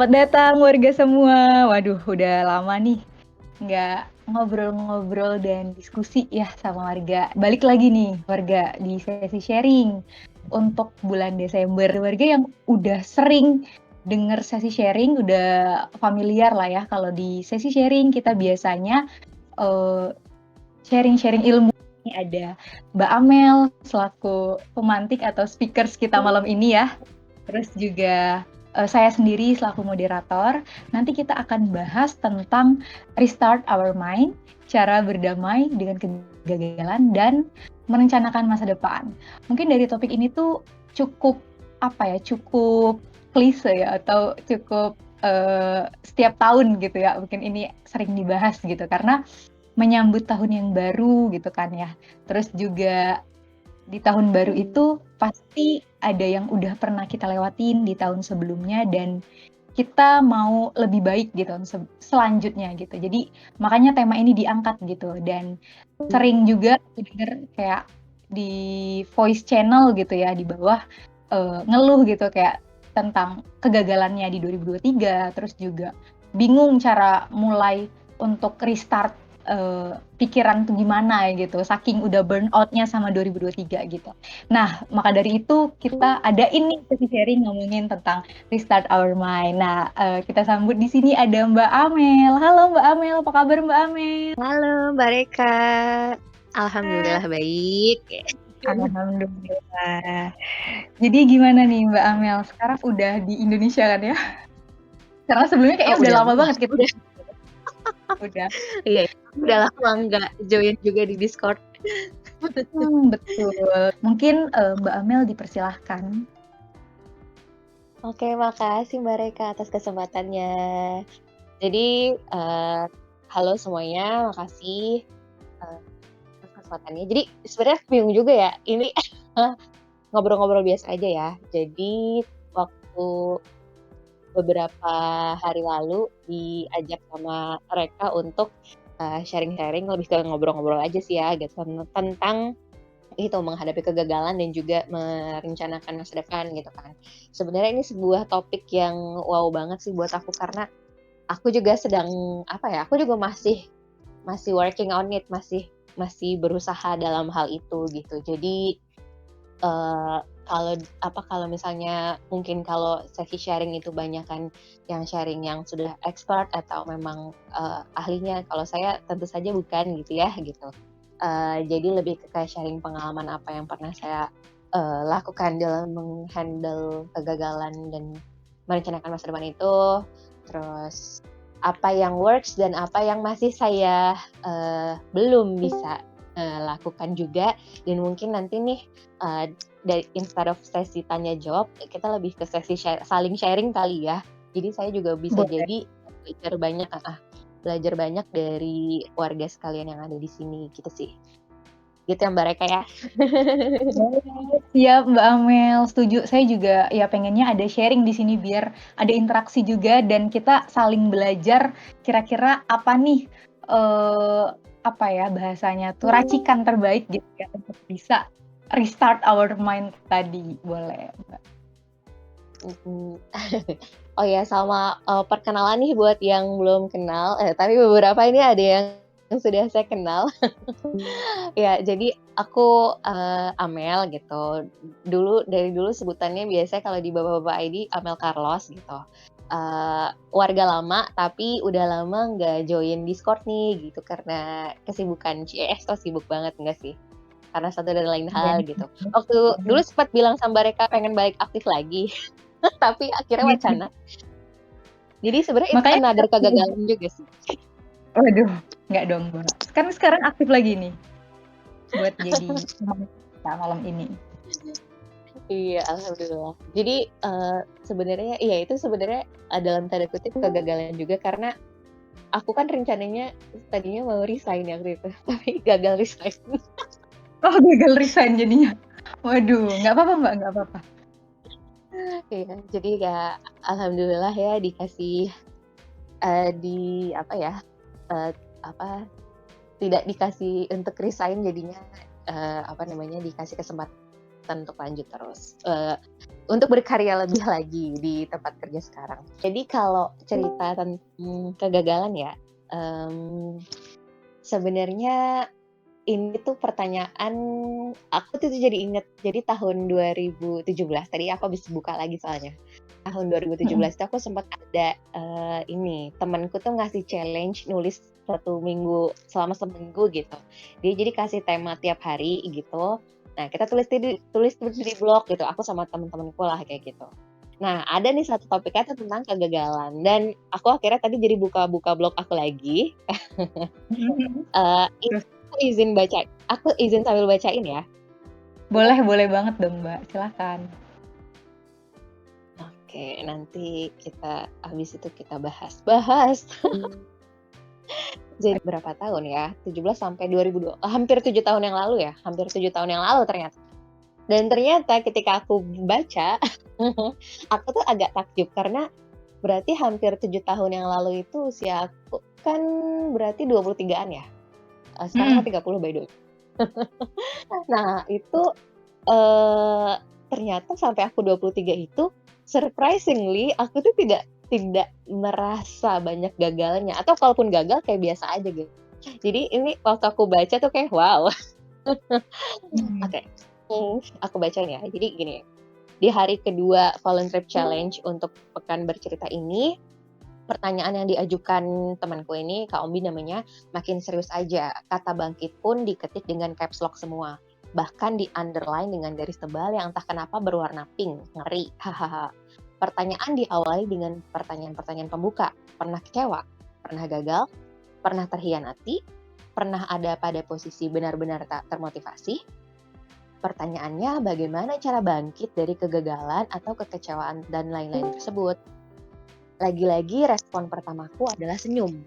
Selamat datang warga semua. Waduh, udah lama nih nggak ngobrol-ngobrol dan diskusi ya sama warga. Balik lagi nih warga di sesi sharing untuk bulan Desember. Warga yang udah sering denger sesi sharing, udah familiar lah ya. Kalau di sesi sharing kita biasanya eh, sharing-sharing ilmu. Ini ada Mbak Amel selaku pemantik atau speakers kita malam ini ya. Terus juga saya sendiri selaku moderator, nanti kita akan bahas tentang restart our mind, cara berdamai dengan kegagalan dan merencanakan masa depan. Mungkin dari topik ini tuh cukup cukup klise ya atau cukup setiap tahun gitu ya. Mungkin ini sering dibahas gitu karena menyambut tahun yang baru gitu kan ya. Terus juga di tahun baru itu pasti ada yang udah pernah kita lewatin di tahun sebelumnya dan kita mau lebih baik di tahun selanjutnya gitu. Jadi makanya tema ini diangkat gitu dan sering juga denger kayak di voice channel gitu ya di bawah ngeluh gitu kayak tentang kegagalannya di 2023 terus juga bingung cara mulai untuk restart pikiran tuh gimana ya gitu saking udah burn out-nya sama 2023 gitu. Nah, maka dari itu kita ada ini sesi sharing ngomongin tentang restart our mind. Nah, kita sambut di sini ada Mbak Amel. Halo Mbak Amel, apa kabar Mbak Amel? Halo Mbak Reka, alhamdulillah baik. Alhamdulillah. Jadi gimana nih Mbak Amel? Sekarang udah di Indonesia kan ya? Karena sebelumnya Oh kayaknya udah udah, lama wah banget kita. udah, Udah. iya, udah lama nggak join juga di Discord. Betul. Mungkin Mbak Amel dipersilahkan. Oke, makasih Mbak Reka atas kesempatannya. Jadi, halo semuanya, makasih atas kesempatannya. Jadi sebenarnya bingung juga ya, ini ngobrol-ngobrol biasa aja ya. Jadi waktu beberapa hari lalu diajak sama mereka untuk sharing-sharing lebih ke ngobrol-ngobrol aja sih ya gitu tentang itu menghadapi kegagalan dan juga merencanakan masa depan gitu kan. Sebenarnya ini sebuah topik yang wow banget sih buat aku karena aku juga sedang aku juga masih working on it, masih berusaha dalam hal itu gitu. Jadi Eee, kalau misalnya mungkin kalau sesi sharing itu banyakan yang sharing yang sudah expert atau memang, ahlinya, kalau saya tentu saja bukan gitu ya, gitu. Jadi lebih ke kayak sharing pengalaman apa yang pernah saya, lakukan dalam meng-handle kegagalan dan merencanakan masa depan itu, terus apa yang works dan apa yang masih saya, belum bisa, lakukan juga dan mungkin nanti nih, dari instead of sesi tanya jawab, kita lebih ke sesi saling sharing kali ya. Jadi saya juga bisa Boleh. jadi belajar banyak dari warga sekalian yang ada di sini gitu sih. Gitu ya Mbak Reka ya. Boleh. Siap Mbak Amel, setuju. Saya juga ya pengennya ada sharing di sini biar ada interaksi juga dan kita saling belajar kira-kira apa nih bahasanya tuh racikan terbaik gitu ya untuk bisa restart our mind tadi. Boleh, Mbak. Mhm. Oh ya sama, perkenalan nih buat yang belum kenal, tapi beberapa ini ada yang sudah saya kenal. Ya jadi aku, Amel gitu. Dari dulu sebutannya biasanya kalau di bapak-bapak ID Amel Carlos gitu. Warga lama tapi udah lama nggak join Discord nih gitu karena kesibukan. So sibuk banget enggak sih, karena satu dan lain hal gitu. Waktu dulu sempat bilang sama mereka pengen balik aktif lagi. Tapi akhirnya wacana. Jadi sebenarnya itu Makanya kita another kegagalan juga sih. waduh, nggak dong, Mbak. Sekarang aktif lagi nih buat jadi teman kita malam ini. Iya, alhamdulillah. Jadi, sebenarnya iya itu sebenarnya, dalam tanda kutip kegagalan juga karena aku kan rencananya tadinya mau resign ya waktu itu, tapi gagal resign. Oh, gagal resign jadinya. Waduh, nggak apa-apa, Mbak, nggak apa-apa. Iya, jadi ya alhamdulillah ya dikasih, apa ya, eee, apa, tidak dikasih untuk resign jadinya, dikasih kesempatan konsisten untuk lanjut terus. Untuk berkarya lebih lagi di tempat kerja sekarang. Jadi kalau cerita tentang kegagalan ya, sebenarnya ini tuh pertanyaan aku tuh jadi inget. Jadi tahun 2017 tadi aku habis buka lagi soalnya. Tahun 2017 tuh aku sempat ada ini temanku tuh ngasih challenge nulis 1 minggu selama seminggu gitu. Dia jadi kasih tema tiap hari gitu. Nah kita tulis di blog gitu. Aku sama teman-temanku lah kayak gitu. Nah ada nih satu topiknya tuh tentang kegagalan dan aku akhirnya tadi jadi buka-buka blog aku lagi. Ini aku izin sambil bacain ya. Boleh banget dong, Mbak. Silakan. Oke, nanti kita habis itu kita bahas. Jadi berapa tahun ya? 17 sampai 2002. Hampir 7 tahun yang lalu ya. Hampir 7 tahun yang lalu ternyata. Dan ternyata ketika aku baca, aku tuh agak takjub karena berarti hampir 7 tahun yang lalu itu usia aku kan berarti 23-an ya. Sekarang aku 30 by the way. Nah, itu ternyata sampai aku 23 itu surprisingly aku tuh tidak merasa banyak gagalnya atau kalaupun gagal kayak biasa aja gitu. Jadi ini waktu aku baca tuh kayak wow. Oke. Aku bacain ya. Jadi gini. Di hari kedua Volunteer Challenge untuk pekan bercerita ini, pertanyaan yang diajukan temanku ini, Kak Ombi namanya, makin serius aja. Kata bangkit pun diketik dengan caps lock semua. Bahkan di underline dengan garis tebal yang entah kenapa berwarna pink. Ngeri. Hahaha. Pertanyaan diawali dengan pertanyaan-pertanyaan pembuka. Pernah kecewa? Pernah gagal? Pernah terhianati? Pernah ada pada posisi benar-benar tak termotivasi? Pertanyaannya, bagaimana cara bangkit dari kegagalan atau kekecewaan dan lain-lain tersebut? Lagi-lagi respon pertamaku adalah senyum.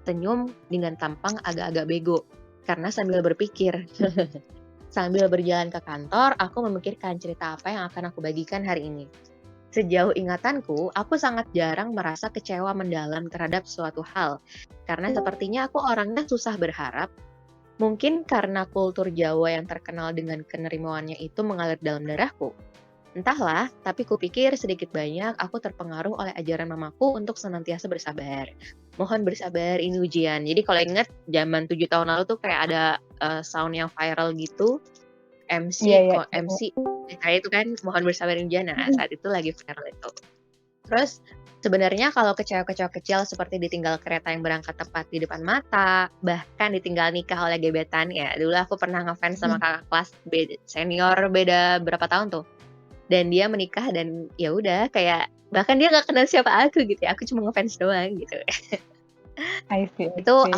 Senyum dengan tampang agak-agak bego. Karena sambil berpikir. Sambil berjalan ke kantor, aku memikirkan cerita apa yang akan aku bagikan hari ini. Sejauh ingatanku, aku sangat jarang merasa kecewa mendalam terhadap suatu hal. Karena sepertinya aku orangnya susah berharap. Mungkin karena kultur Jawa yang terkenal dengan kenerimaannya itu mengalir dalam darahku. Entahlah, tapi kupikir sedikit banyak aku terpengaruh oleh ajaran mamaku untuk senantiasa bersabar. Mohon bersabar, ini ujian. Jadi kalau ingat, zaman 7 tahun lalu tuh kayak ada sound yang viral gitu. Iya. MC kayak itu kan, mohon bersabar ini ujian. Nah, saat itu lagi viral itu. Terus sebenarnya kalau kecewa-kecewa kecil seperti ditinggal kereta yang berangkat tepat di depan mata, bahkan ditinggal nikah oleh gebetan ya. Dulu aku pernah ngefans sama kakak kelas senior beda berapa tahun tuh. Dan dia menikah dan ya udah kayak bahkan dia nggak kenal siapa aku gitu ya. Aku cuma ngefans doang gitu. I see. Itu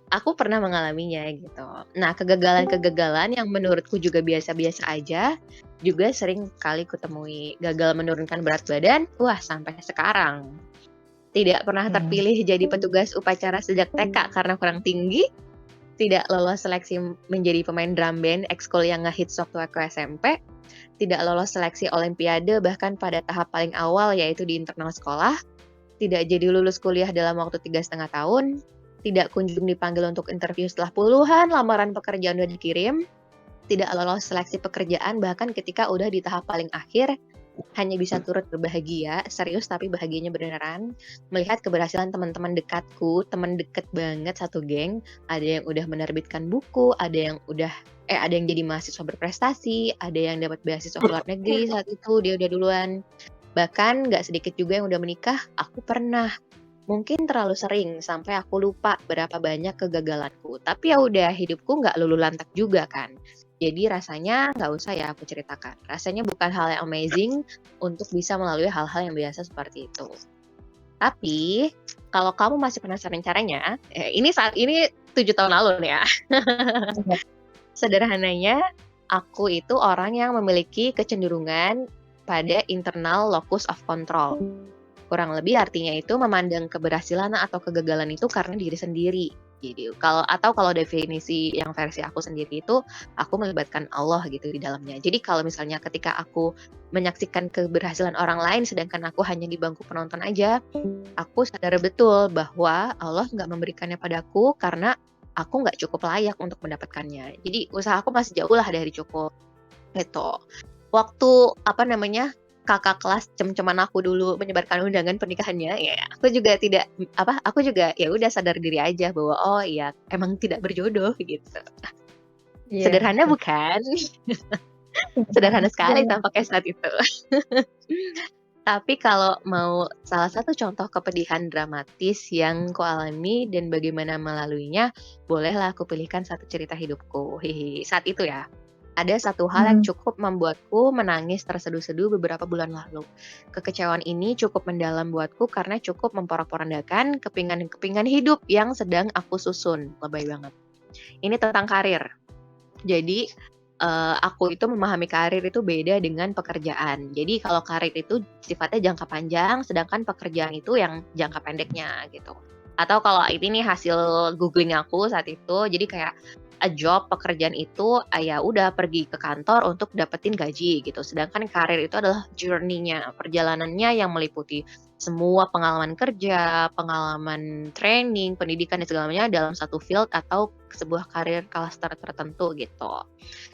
aku pernah mengalaminya gitu. Nah, kegagalan-kegagalan yang menurutku juga biasa-biasa aja, juga sering kali kutemui. Gagal menurunkan berat badan, wah sampai sekarang. Tidak pernah terpilih jadi petugas upacara sejak TK karena kurang tinggi. Tidak lolos seleksi menjadi pemain drum band ekskul yang ngehits waktu aku SMP. Tidak lolos seleksi olimpiade bahkan pada tahap paling awal yaitu di internal sekolah. Tidak jadi lulus kuliah dalam waktu 3,5 tahun, tidak kunjung dipanggil untuk interview setelah puluhan lamaran pekerjaan udah dikirim, tidak lolos seleksi pekerjaan bahkan ketika udah di tahap paling akhir, hanya bisa turut berbahagia, serius tapi bahagianya beneran, melihat keberhasilan teman-teman dekatku, teman deket banget satu geng, ada yang udah menerbitkan buku, ada yang jadi mahasiswa berprestasi, ada yang dapat beasiswa luar negeri saat itu, dia udah duluan. Bahkan gak sedikit juga yang udah menikah, aku pernah. Mungkin terlalu sering sampai aku lupa berapa banyak kegagalanku. Tapi ya udah hidupku gak lulu lantak juga kan. Jadi rasanya gak usah ya aku ceritakan. Rasanya bukan hal yang amazing untuk bisa melalui hal-hal yang biasa seperti itu. Tapi kalau kamu masih penasaran caranya, ini saat ini 7 tahun lalu nih ya. Sederhananya, aku itu orang yang memiliki kecenderungan pada internal locus of control. Kurang lebih artinya itu memandang keberhasilan atau kegagalan itu karena diri sendiri. Jadi kalau definisi yang versi aku sendiri itu aku melibatkan Allah gitu di dalamnya. Jadi kalau misalnya ketika aku menyaksikan keberhasilan orang lain sedangkan aku hanya di bangku penonton aja, aku sadar betul bahwa Allah nggak memberikannya padaku karena aku nggak cukup layak untuk mendapatkannya. Jadi usaha aku masih jauh lah dari cukup. gitu. Waktu, apa namanya, kakak kelas cem-ceman aku dulu menyebarkan undangan pernikahannya, ya aku juga tidak, aku juga ya udah sadar diri aja bahwa, oh iya emang tidak berjodoh gitu. Iya, Sederhana betul. bukan? Sederhana Sederhana sekali banget. tampaknya saat itu. Tapi kalau mau salah satu contoh kepedihan dramatis yang kualami dan bagaimana melaluinya, bolehlah aku pilihkan satu cerita hidupku. Hihi. Saat itu ya, ada satu hal yang Hmm. cukup membuatku menangis terseduh-seduh beberapa bulan lalu. Kekecewaan ini cukup mendalam buatku karena cukup memporak-porandakan kepingan-kepingan hidup yang sedang aku susun. Lebay banget. Ini tentang karir. Jadi, aku itu memahami karir itu beda dengan pekerjaan. Jadi kalau karir itu sifatnya jangka panjang, sedangkan pekerjaan itu yang jangka pendeknya gitu. Atau kalau ini nih hasil googling aku saat itu, jadi kayak a job, pekerjaan itu, ya udah pergi ke kantor untuk dapetin gaji gitu. Sedangkan karir itu adalah journey-nya, perjalanannya yang meliputi semua pengalaman kerja, pengalaman training, pendidikan dan segala macamnya dalam satu field atau sebuah karir klaster tertentu gitu.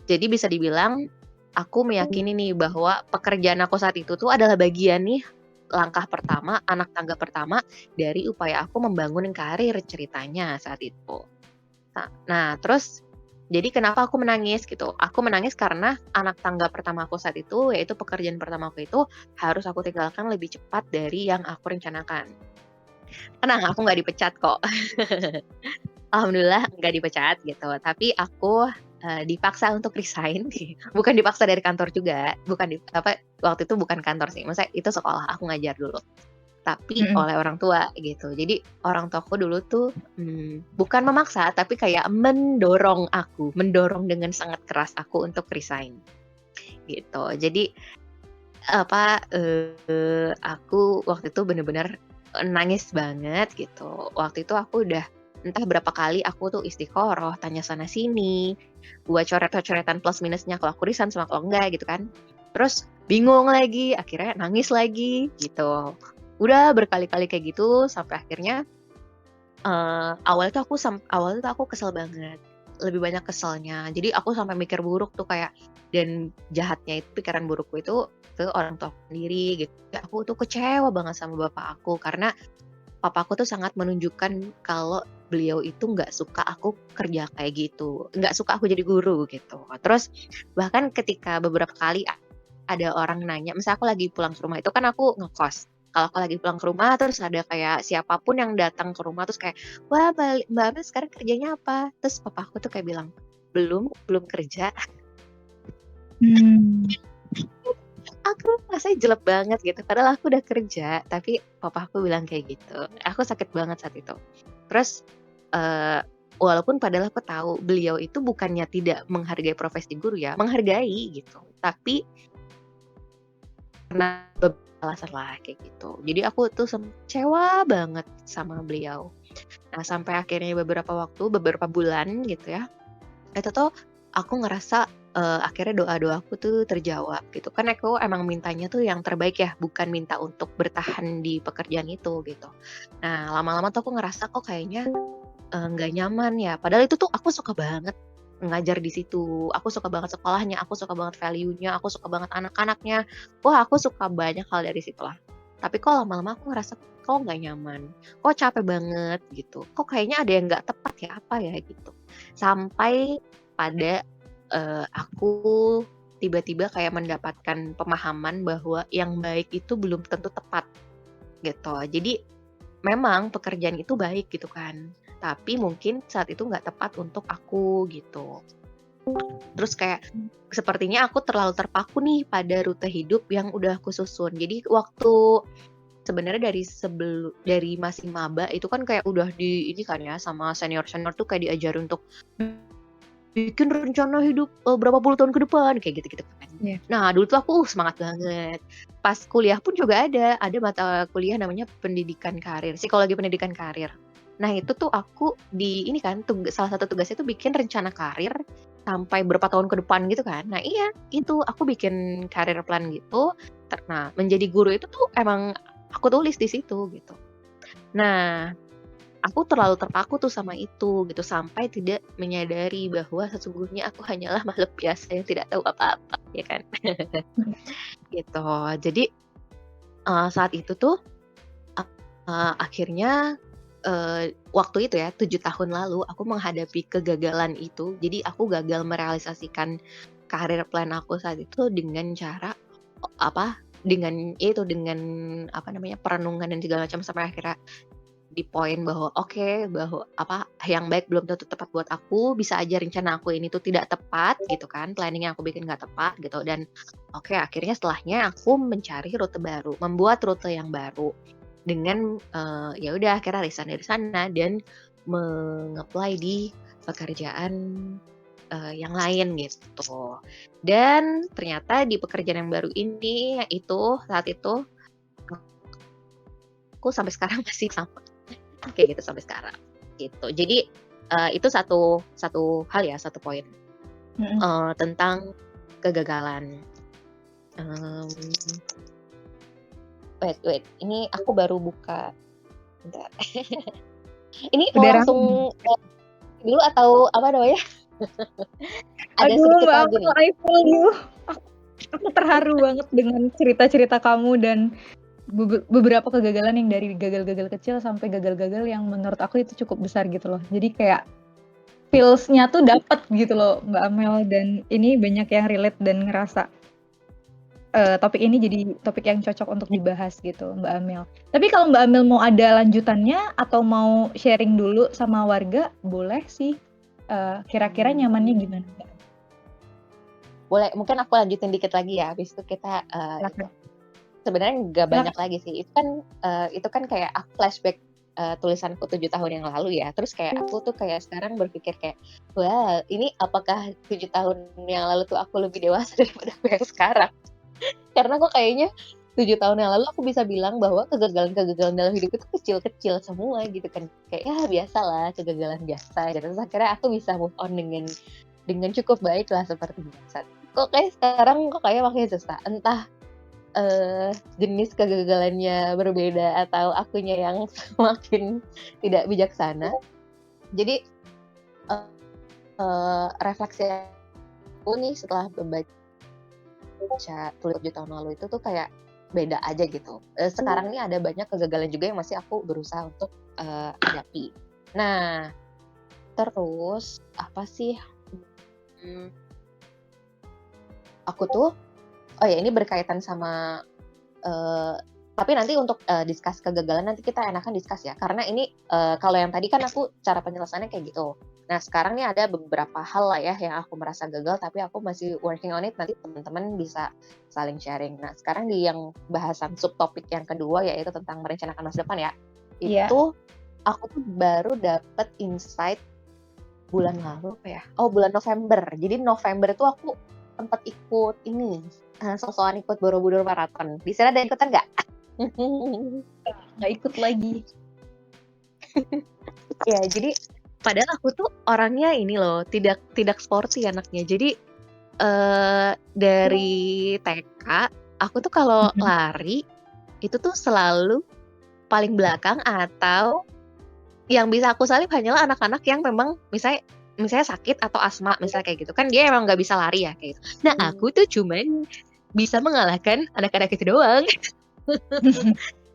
Jadi bisa dibilang aku meyakini nih bahwa pekerjaan aku saat itu tuh adalah bagian nih langkah pertama, anak tangga pertama dari upaya aku membangun karir ceritanya saat itu. Nah, terus jadi kenapa aku menangis gitu? Aku menangis karena anak tangga pertama aku saat itu, yaitu pekerjaan pertama aku itu harus aku tinggalkan lebih cepat dari yang aku rencanakan. Tenang, aku nggak dipecat kok. Alhamdulillah nggak dipecat gitu, tapi aku, dipaksa untuk resign, bukan dipaksa dari kantor juga, bukan waktu itu bukan kantor sih, maksudnya itu sekolah, aku ngajar dulu, tapi Mm-mm. oleh orang tua gitu. Jadi orang tuaku dulu tuh, bukan memaksa, tapi kayak mendorong dengan sangat keras aku untuk resign, gitu. Jadi aku waktu itu bener-bener, nangis banget gitu. Waktu itu aku udah entah berapa kali aku tuh istiqoroh, tanya sana sini, buat coret-coretan plus minusnya kalau aku resign sama kalau enggak gitu kan. Terus bingung lagi, akhirnya nangis lagi gitu. Udah berkali-kali kayak gitu sampai akhirnya, awalnya tuh aku kesel banget, lebih banyak keselnya. Jadi aku sampai mikir buruk tuh kayak dan jahatnya itu pikiran burukku itu ke orang tuaku sendiri gitu. Aku tuh kecewa banget sama bapak aku karena papaku tuh sangat menunjukkan kalau beliau itu nggak suka aku kerja kayak gitu, nggak suka aku jadi guru gitu. Terus bahkan ketika beberapa kali ada orang nanya, misalnya aku lagi pulang ke rumah itu kan aku ngekos. Kalau aku lagi pulang ke rumah terus ada kayak siapapun yang datang ke rumah terus kayak, "Wah, Mbak Amel sekarang kerjanya apa?" Terus papaku tuh kayak bilang, "Belum, belum kerja." Hmm. Aku rasanya jelek banget gitu, padahal aku udah kerja, tapi papaku bilang kayak gitu. Aku sakit banget saat itu. Terus, eee, walaupun padahal aku tahu beliau itu bukannya tidak menghargai profesi guru ya, menghargai gitu, tapi karena beberapa alasan lah kayak gitu. Jadi aku tuh kecewa banget sama beliau. Nah, sampai akhirnya beberapa bulan gitu ya, itu tuh aku ngerasa, akhirnya doa-doaku tuh terjawab gitu. Kan aku emang mintanya tuh yang terbaik ya, bukan minta untuk bertahan di pekerjaan itu gitu. Nah, lama-lama tuh aku ngerasa kok kayaknya, nggak nyaman ya, padahal itu tuh aku suka banget ngajar di situ, aku suka banget sekolahnya, aku suka banget value-nya, aku suka banget anak-anaknya. Wah, aku suka banyak hal dari situlah. Tapi kok lama-lama aku ngerasa, kok nggak nyaman, kok capek banget gitu, kok kayaknya ada yang nggak tepat ya, apa ya gitu. Sampai pada, aku tiba-tiba kayak mendapatkan pemahaman bahwa yang baik itu belum tentu tepat gitu. Jadi memang pekerjaan itu baik gitu kan, tapi mungkin saat itu nggak tepat untuk aku gitu. Terus kayak sepertinya aku terlalu terpaku nih pada rute hidup yang udah aku susun. Jadi waktu sebenarnya dari masih maba itu kan kayak udah di ini kan ya sama senior-senior tuh kayak diajarin untuk bikin rencana hidup, berapa puluh tahun ke depan, kayak gitu-gitu kan. Iya. Nah, dulu tuh aku, semangat banget. Pas kuliah pun juga ada mata kuliah namanya pendidikan karir, psikologi pendidikan karir. Nah, itu tuh aku di ini kan, salah satu tugasnya tuh bikin rencana karir sampai berapa tahun ke depan gitu kan. Nah iya, itu aku bikin karir plan gitu. Nah, menjadi guru itu tuh emang aku tulis di situ gitu. Nah, aku terlalu terpaku tuh sama itu gitu, sampai tidak menyadari bahwa sesungguhnya aku hanyalah makhluk biasa yang tidak tahu apa-apa, ya kan? Gitu. Jadi, saat itu tuh, akhirnya, waktu itu ya 7 tahun lalu aku menghadapi kegagalan itu. Jadi aku gagal merealisasikan karir plan aku saat itu dengan cara, dengan ya itu, dengan apa namanya, perenungan dan segala macam sampai akhirnya di poin bahwa oke, bahwa yang baik belum tentu tepat buat aku, bisa aja rencana aku ini tuh tidak tepat gitu kan, planning yang aku bikin nggak tepat gitu dan oke, akhirnya setelahnya aku mencari rute baru, membuat rute yang baru dengan, ya udah akhirnya resign dari sana dan meng-apply di pekerjaan, yang lain gitu. Dan ternyata di pekerjaan yang baru ini, saat itu aku sampai sekarang masih sama. Kayak gitu sampai sekarang, gitu. Jadi, itu satu satu hal ya, satu poin, Mhm. tentang kegagalan. Mmm, wait, ini aku baru buka, bentar. Ini mau Udah langsung, rame. dulu atau apa namanya, ada Aduh, sedikit Mbak lagu Amel, nih? I feel you. Aku terharu banget dengan cerita-cerita kamu dan beberapa kegagalan yang dari gagal-gagal kecil sampai gagal-gagal yang menurut aku itu cukup besar gitu loh. Jadi kayak feels-nya tuh dapet gitu loh Mbak Amel dan ini banyak yang relate dan ngerasa topik ini jadi topik yang cocok untuk dibahas gitu Mbak Amel. Tapi kalau Mbak Amel mau ada lanjutannya atau mau sharing dulu sama warga, boleh sih. Kira-kira nyamannya gimana Mbak? Boleh, mungkin aku lanjutin dikit lagi ya, habis itu kita, Silakan. sebenarnya nggak banyak Silakan. lagi sih, itu kan kayak aku flashback, tulisanku 7 tahun yang lalu ya, terus kayak aku tuh kayak sekarang berpikir kayak, "Wah, ini apakah 7 tahun yang lalu tuh aku lebih dewasa daripada aku yang sekarang?" Karena kok kayaknya 7 tahun yang lalu aku bisa bilang bahwa kegagalan-kegagalan dalam hidup itu kecil-kecil semua gitu kan, kayak, ya biasalah kegagalan biasa gitu, terus akhirnya aku bisa move on dengan cukup baik lah seperti biasa. Kok kayak sekarang kayak makin susah, entah jenis kegagalannya berbeda atau akunya yang semakin tidak bijaksana. Jadi, eee refleksi aku nih setelah membaca tulis 7 tahun lalu itu tuh kayak beda aja gitu. Sekarang nih ada banyak kegagalan juga yang masih aku berusaha untuk, hadapi. Nah, terus apa sih, mmm, aku tuh oh ya ini berkaitan sama Eee, tapi nanti untuk, discuss kegagalan nanti kita enakan discuss ya, karena ini, kalau yang tadi kan aku cara penyelesaiannya kayak gitu. Nah sekarang nih ada beberapa hal lah ya yang aku merasa gagal, tapi aku masih working on it, nanti teman-teman bisa saling sharing. Nah sekarang di yang bahasan subtopik yang kedua yaitu tentang merencanakan masa depan ya, Iya. itu aku tuh baru dapet insight bulan lalu apa ya? Oh bulan November. Jadi November itu aku sempat ikut ini, sok-sokan ikut Borobudur Marathon. Di sana ada ikutan nggak? Nggak ikut lagi. Ya, jadi padahal aku tuh orangnya ini loh, tidak tidak sporty anaknya. Jadi, dari TK, aku tuh kalau Mhm. lari, itu tuh selalu paling belakang atau yang bisa aku salib hanyalah anak-anak yang memang misalnya sakit atau asma, misalnya kayak gitu. Kan dia emang nggak bisa lari ya, kayak gitu. Nah, aku tuh cuman bisa mengalahkan anak-anak itu doang.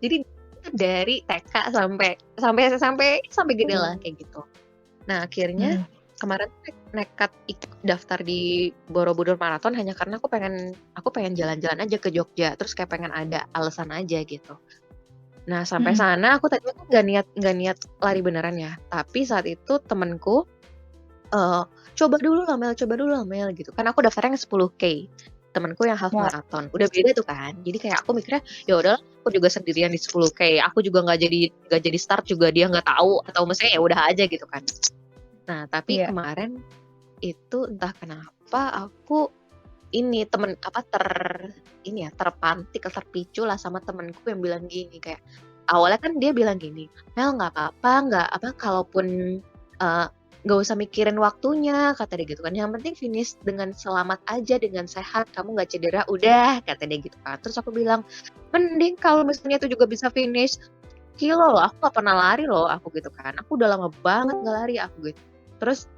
Jadi dari TK sampai sampai sampai sampai gede lah kayak gitu. Nah akhirnya Mhm. kemarin tuh nekat ikut daftar di Borobudur Marathon hanya karena aku pengen jalan-jalan aja ke Jogja, terus kayak pengen ada alasan aja gitu. Nah sampai Mhm. sana aku tadinya tuh nggak niat lari beneran ya, tapi saat itu temenku, eee, coba dulu lah Mel," gitu. Kan aku daftarnya yang 10K, temenku yang half Wah. marathon, udah beda tuh kan. Jadi kayak aku mikirnya, ya udahlah aku juga sendirian di 10K, aku juga nggak jadi start juga dia nggak tahu, atau maksudnya ya udah aja gitu kan. Nah tapi Iya. kemarin itu entah kenapa aku ini temen apa, ini ya, terpantik atau terpicu lah sama temenku yang bilang gini kayak, awalnya kan dia bilang gini, "Mel nggak apa-apa, nggak apa, kalaupun, nggak usah mikirin waktunya," kata dia gitu kan, "yang penting finish dengan selamat aja, dengan sehat, kamu nggak cedera, udah," kata dia gitu kan. Terus aku bilang, "Mending kalau misalnya itu juga bisa finish kilo loh, aku nggak pernah lari loh aku gitu kan. Aku udah lama banget nggak lari aku gitu. Terus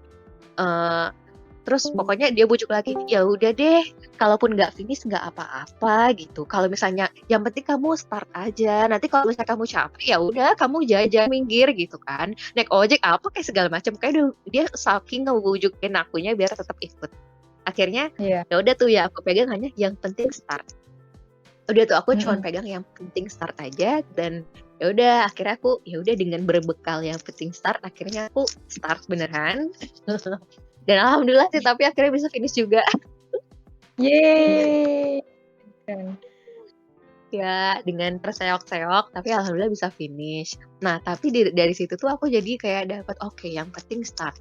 eh, terus pokoknya dia bujuk lagi, ya udah deh, kalaupun nggak finish nggak apa-apa gitu. Kalau misalnya yang penting kamu start aja. Nanti kalau misalnya kamu capek ya udah kamu jajan minggir gitu kan. Naik ojek apa kayak segala macam. Kayak dia saking ngebujukin akunya biar tetap ikut. Akhirnya Iya. ya udah tuh ya aku pegang hanya yang penting start. Udah tuh aku cuma Mm-mm. pegang yang penting start aja dan ya udah akhirnya aku ya udah dengan berbekal yang penting start akhirnya aku start beneran. Dan alhamdulillah sih tapi akhirnya bisa finish juga. Yeay. Keren. Ya dengan terseok-seok tapi alhamdulillah bisa finish. Nah tapi dari situ tuh aku jadi kayak dapat oke yang penting start.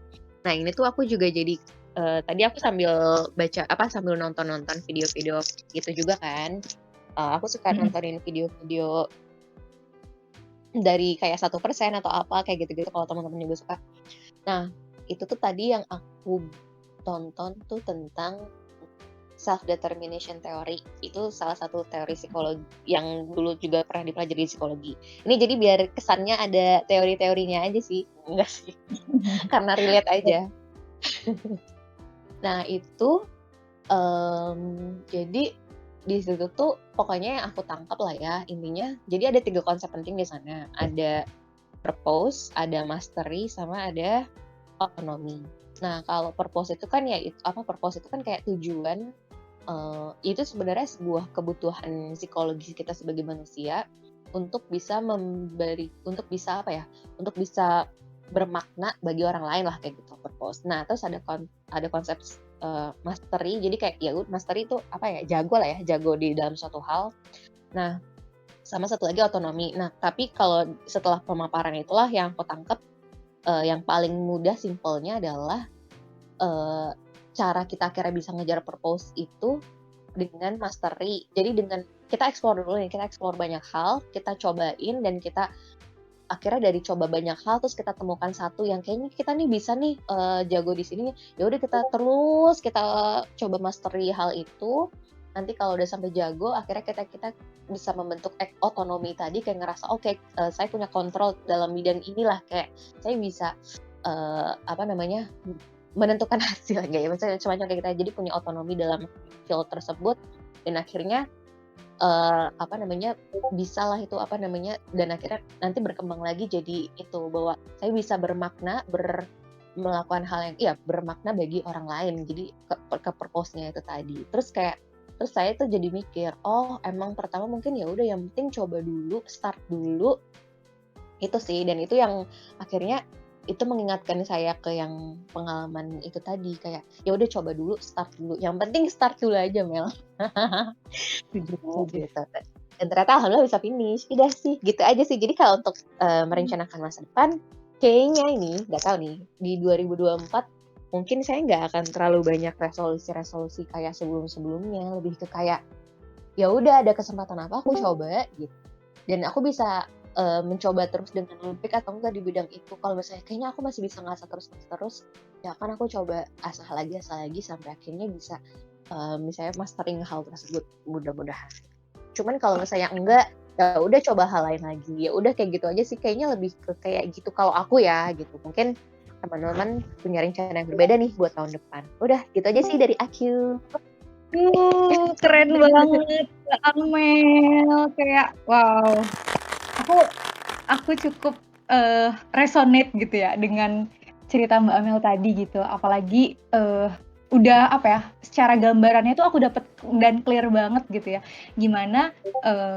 Nah ini tuh aku juga jadi tadi aku sambil baca sambil nonton video-video gitu juga kan. Aku suka Mm-mm. nontonin video-video dari kayak 1% atau apa kayak gitu-gitu kalau teman-teman juga suka. Nah itu tuh tadi yang aku tonton tuh tentang self determination theory. Itu salah satu teori psikologi yang dulu juga pernah dipelajari di psikologi. Ini jadi biar kesannya ada teori-teorinya aja sih. Enggak sih, karena relate aja. Nah itu jadi di situ tuh pokoknya yang aku tangkap lah ya intinya. Jadi ada 3 konsep penting di sana. Ada purpose, ada mastery, sama ada autonomy. Nah kalau purpose itu kan purpose itu kan kayak tujuan. Itu sebenarnya sebuah kebutuhan psikologis kita sebagai manusia untuk bisa untuk bisa untuk bisa bermakna bagi orang lain lah kayak gitu purpose. Nah terus ada konsep mastery, jadi kayak ya mastery itu jago lah ya, jago di dalam suatu hal. Nah sama satu lagi otonomi. Nah tapi kalau setelah pemaparan itulah yang aku tangkap yang paling mudah simpelnya adalah cara kita akhirnya bisa ngejar purpose itu dengan mastery. Jadi dengan kita explore dulu nih, kita explore banyak hal, kita cobain dan kita akhirnya dari coba banyak hal terus kita temukan satu yang kayaknya kita nih bisa nih jago di sini. Ya udah kita coba mastery hal itu. Nanti kalau udah sampai jago, akhirnya kita bisa membentuk otonomi tadi kayak ngerasa oke, saya punya kontrol dalam bidang inilah kayak saya bisa menentukan hasil ya maksudnya semacam kayak kita jadi punya otonomi dalam field tersebut dan akhirnya bisa lah itu dan akhirnya nanti berkembang lagi jadi itu bahwa saya bisa bermakna melakukan hal yang bermakna bagi orang lain jadi ke purpose-nya itu tadi terus saya tuh jadi mikir emang pertama mungkin ya udah yang penting coba dulu start dulu itu sih dan itu yang akhirnya itu mengingatkan saya ke yang pengalaman itu tadi kayak ya udah coba dulu start dulu yang penting start dulu aja Mel. Setuju. Gitu. Dan ternyata alhamdulillah bisa finish udah sih gitu aja sih jadi kalau untuk merencanakan masa depan kayaknya ini nggak tahu nih di 2024 mungkin saya nggak akan terlalu banyak resolusi kayak sebelumnya lebih ke kayak ya udah ada kesempatan apa aku coba gitu dan aku bisa mencoba terus dengan lebih atau enggak di bidang itu kalau misalnya kayaknya aku masih bisa ngasah terus ya kan aku coba asah lagi sampai akhirnya bisa misalnya mastering hal tersebut mudah-mudahan cuman kalau misalnya enggak ya udah coba hal lain lagi ya udah kayak gitu aja sih kayaknya lebih ke kayak gitu kalau aku ya gitu mungkin teman-teman punya rencana yang berbeda nih buat tahun depan udah gitu aja sih dari aku. Keren banget Kak Amel. Kayak wow. Aku cukup resonate gitu ya dengan cerita Mbak Amel tadi gitu. Apalagi udah secara gambarannya tuh aku dapet dan clear banget gitu ya. Gimana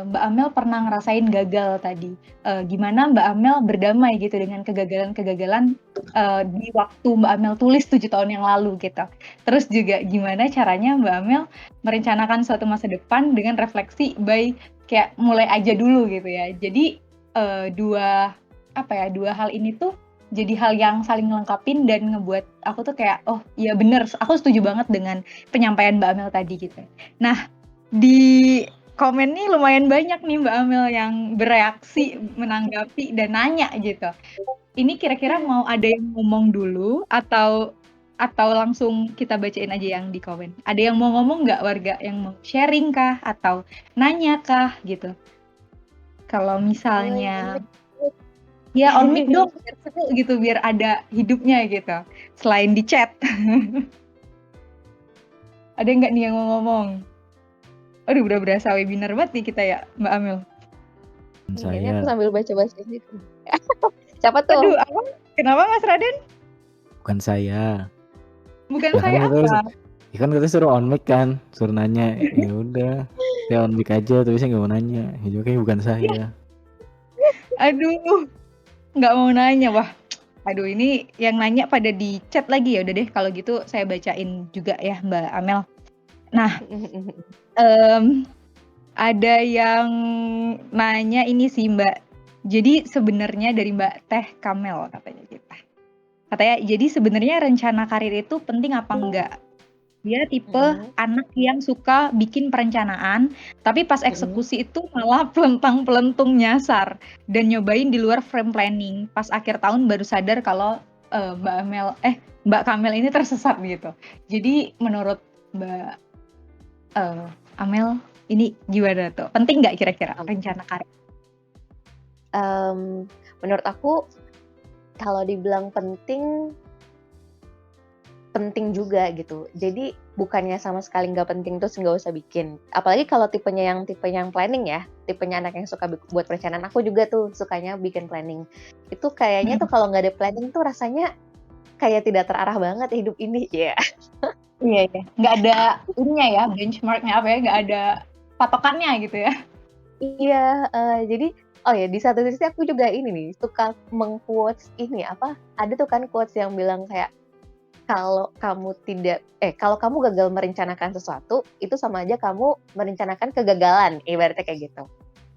Mbak Amel pernah ngerasain gagal tadi. Gimana Mbak Amel berdamai gitu dengan kegagalan-kegagalan di waktu Mbak Amel tulis 7 tahun yang lalu gitu. Terus juga gimana caranya Mbak Amel merencanakan suatu masa depan dengan refleksi by kayak mulai aja dulu gitu ya. Jadi dua hal ini tuh jadi hal yang saling ngelengkapin dan ngebuat aku tuh kayak iya bener aku setuju banget dengan penyampaian Mbak Amel tadi gitu. Nah di komen nih lumayan banyak nih Mbak Amel yang bereaksi menanggapi dan nanya gitu. Ini kira-kira mau ada yang ngomong dulu atau langsung kita bacain aja yang di komen. Ada yang mau ngomong nggak warga yang mau sharing kah atau nanya kah gitu? Kalau misalnya Ya on mic dong, biar seru gitu, biar ada hidupnya gitu, selain di chat. Ada nggak nih yang mau ngomong? Aduh, udah berasa webinar banget nih kita ya, Mbak Amel. Ini aku Saya. sambil baca-baca gitu. Siapa tuh? Aduh, apa? Kenapa Mas Raden? Bukan saya. Bukan Ya kan saya katanya, apa? ya kan katanya suruh on mic kan, suruh nanya. Ya udah, saya on mic aja, tapi saya nggak mau nanya. Ya juga kayaknya bukan saya. Aduh, nggak mau nanya. Wah, aduh ini yang nanya pada di chat lagi. Ya udah deh, kalau gitu saya bacain juga ya Mbak Amel. Nah, ada yang nanya ini sih Mbak. Jadi sebenarnya dari Mbak Teh Kamel katanya kita. Katanya, jadi sebenarnya rencana karir itu penting apa enggak? Dia tipe anak yang suka bikin perencanaan, tapi pas eksekusi itu malah pelentang-pelentung nyasar dan nyobain di luar frame planning. Pas akhir tahun baru sadar kalau Mbak Kamel ini tersesat gitu. Jadi menurut Mbak Amel ini gimana tuh? Penting nggak kira-kira rencana karir? Menurut aku kalau dibilang penting juga gitu. Jadi bukannya sama sekali nggak penting terus nggak usah bikin. Apalagi kalau tipenya yang planning ya, tipenya anak yang suka buat perencanaan. Aku juga tuh sukanya bikin planning. Itu kayaknya tuh kalau nggak ada planning tuh rasanya kayak tidak terarah banget hidup ini ya. Iya ya, nggak ada ininya ya, benchmarknya apa ya, nggak ada patokannya gitu ya. Iya, jadi oh ya di satu sisi aku juga ini nih suka meng-quotes ini apa? Ada tuh kan quotes yang bilang kayak kalau kamu gagal merencanakan sesuatu, itu sama aja kamu merencanakan kegagalan, ibaratnya kayak gitu.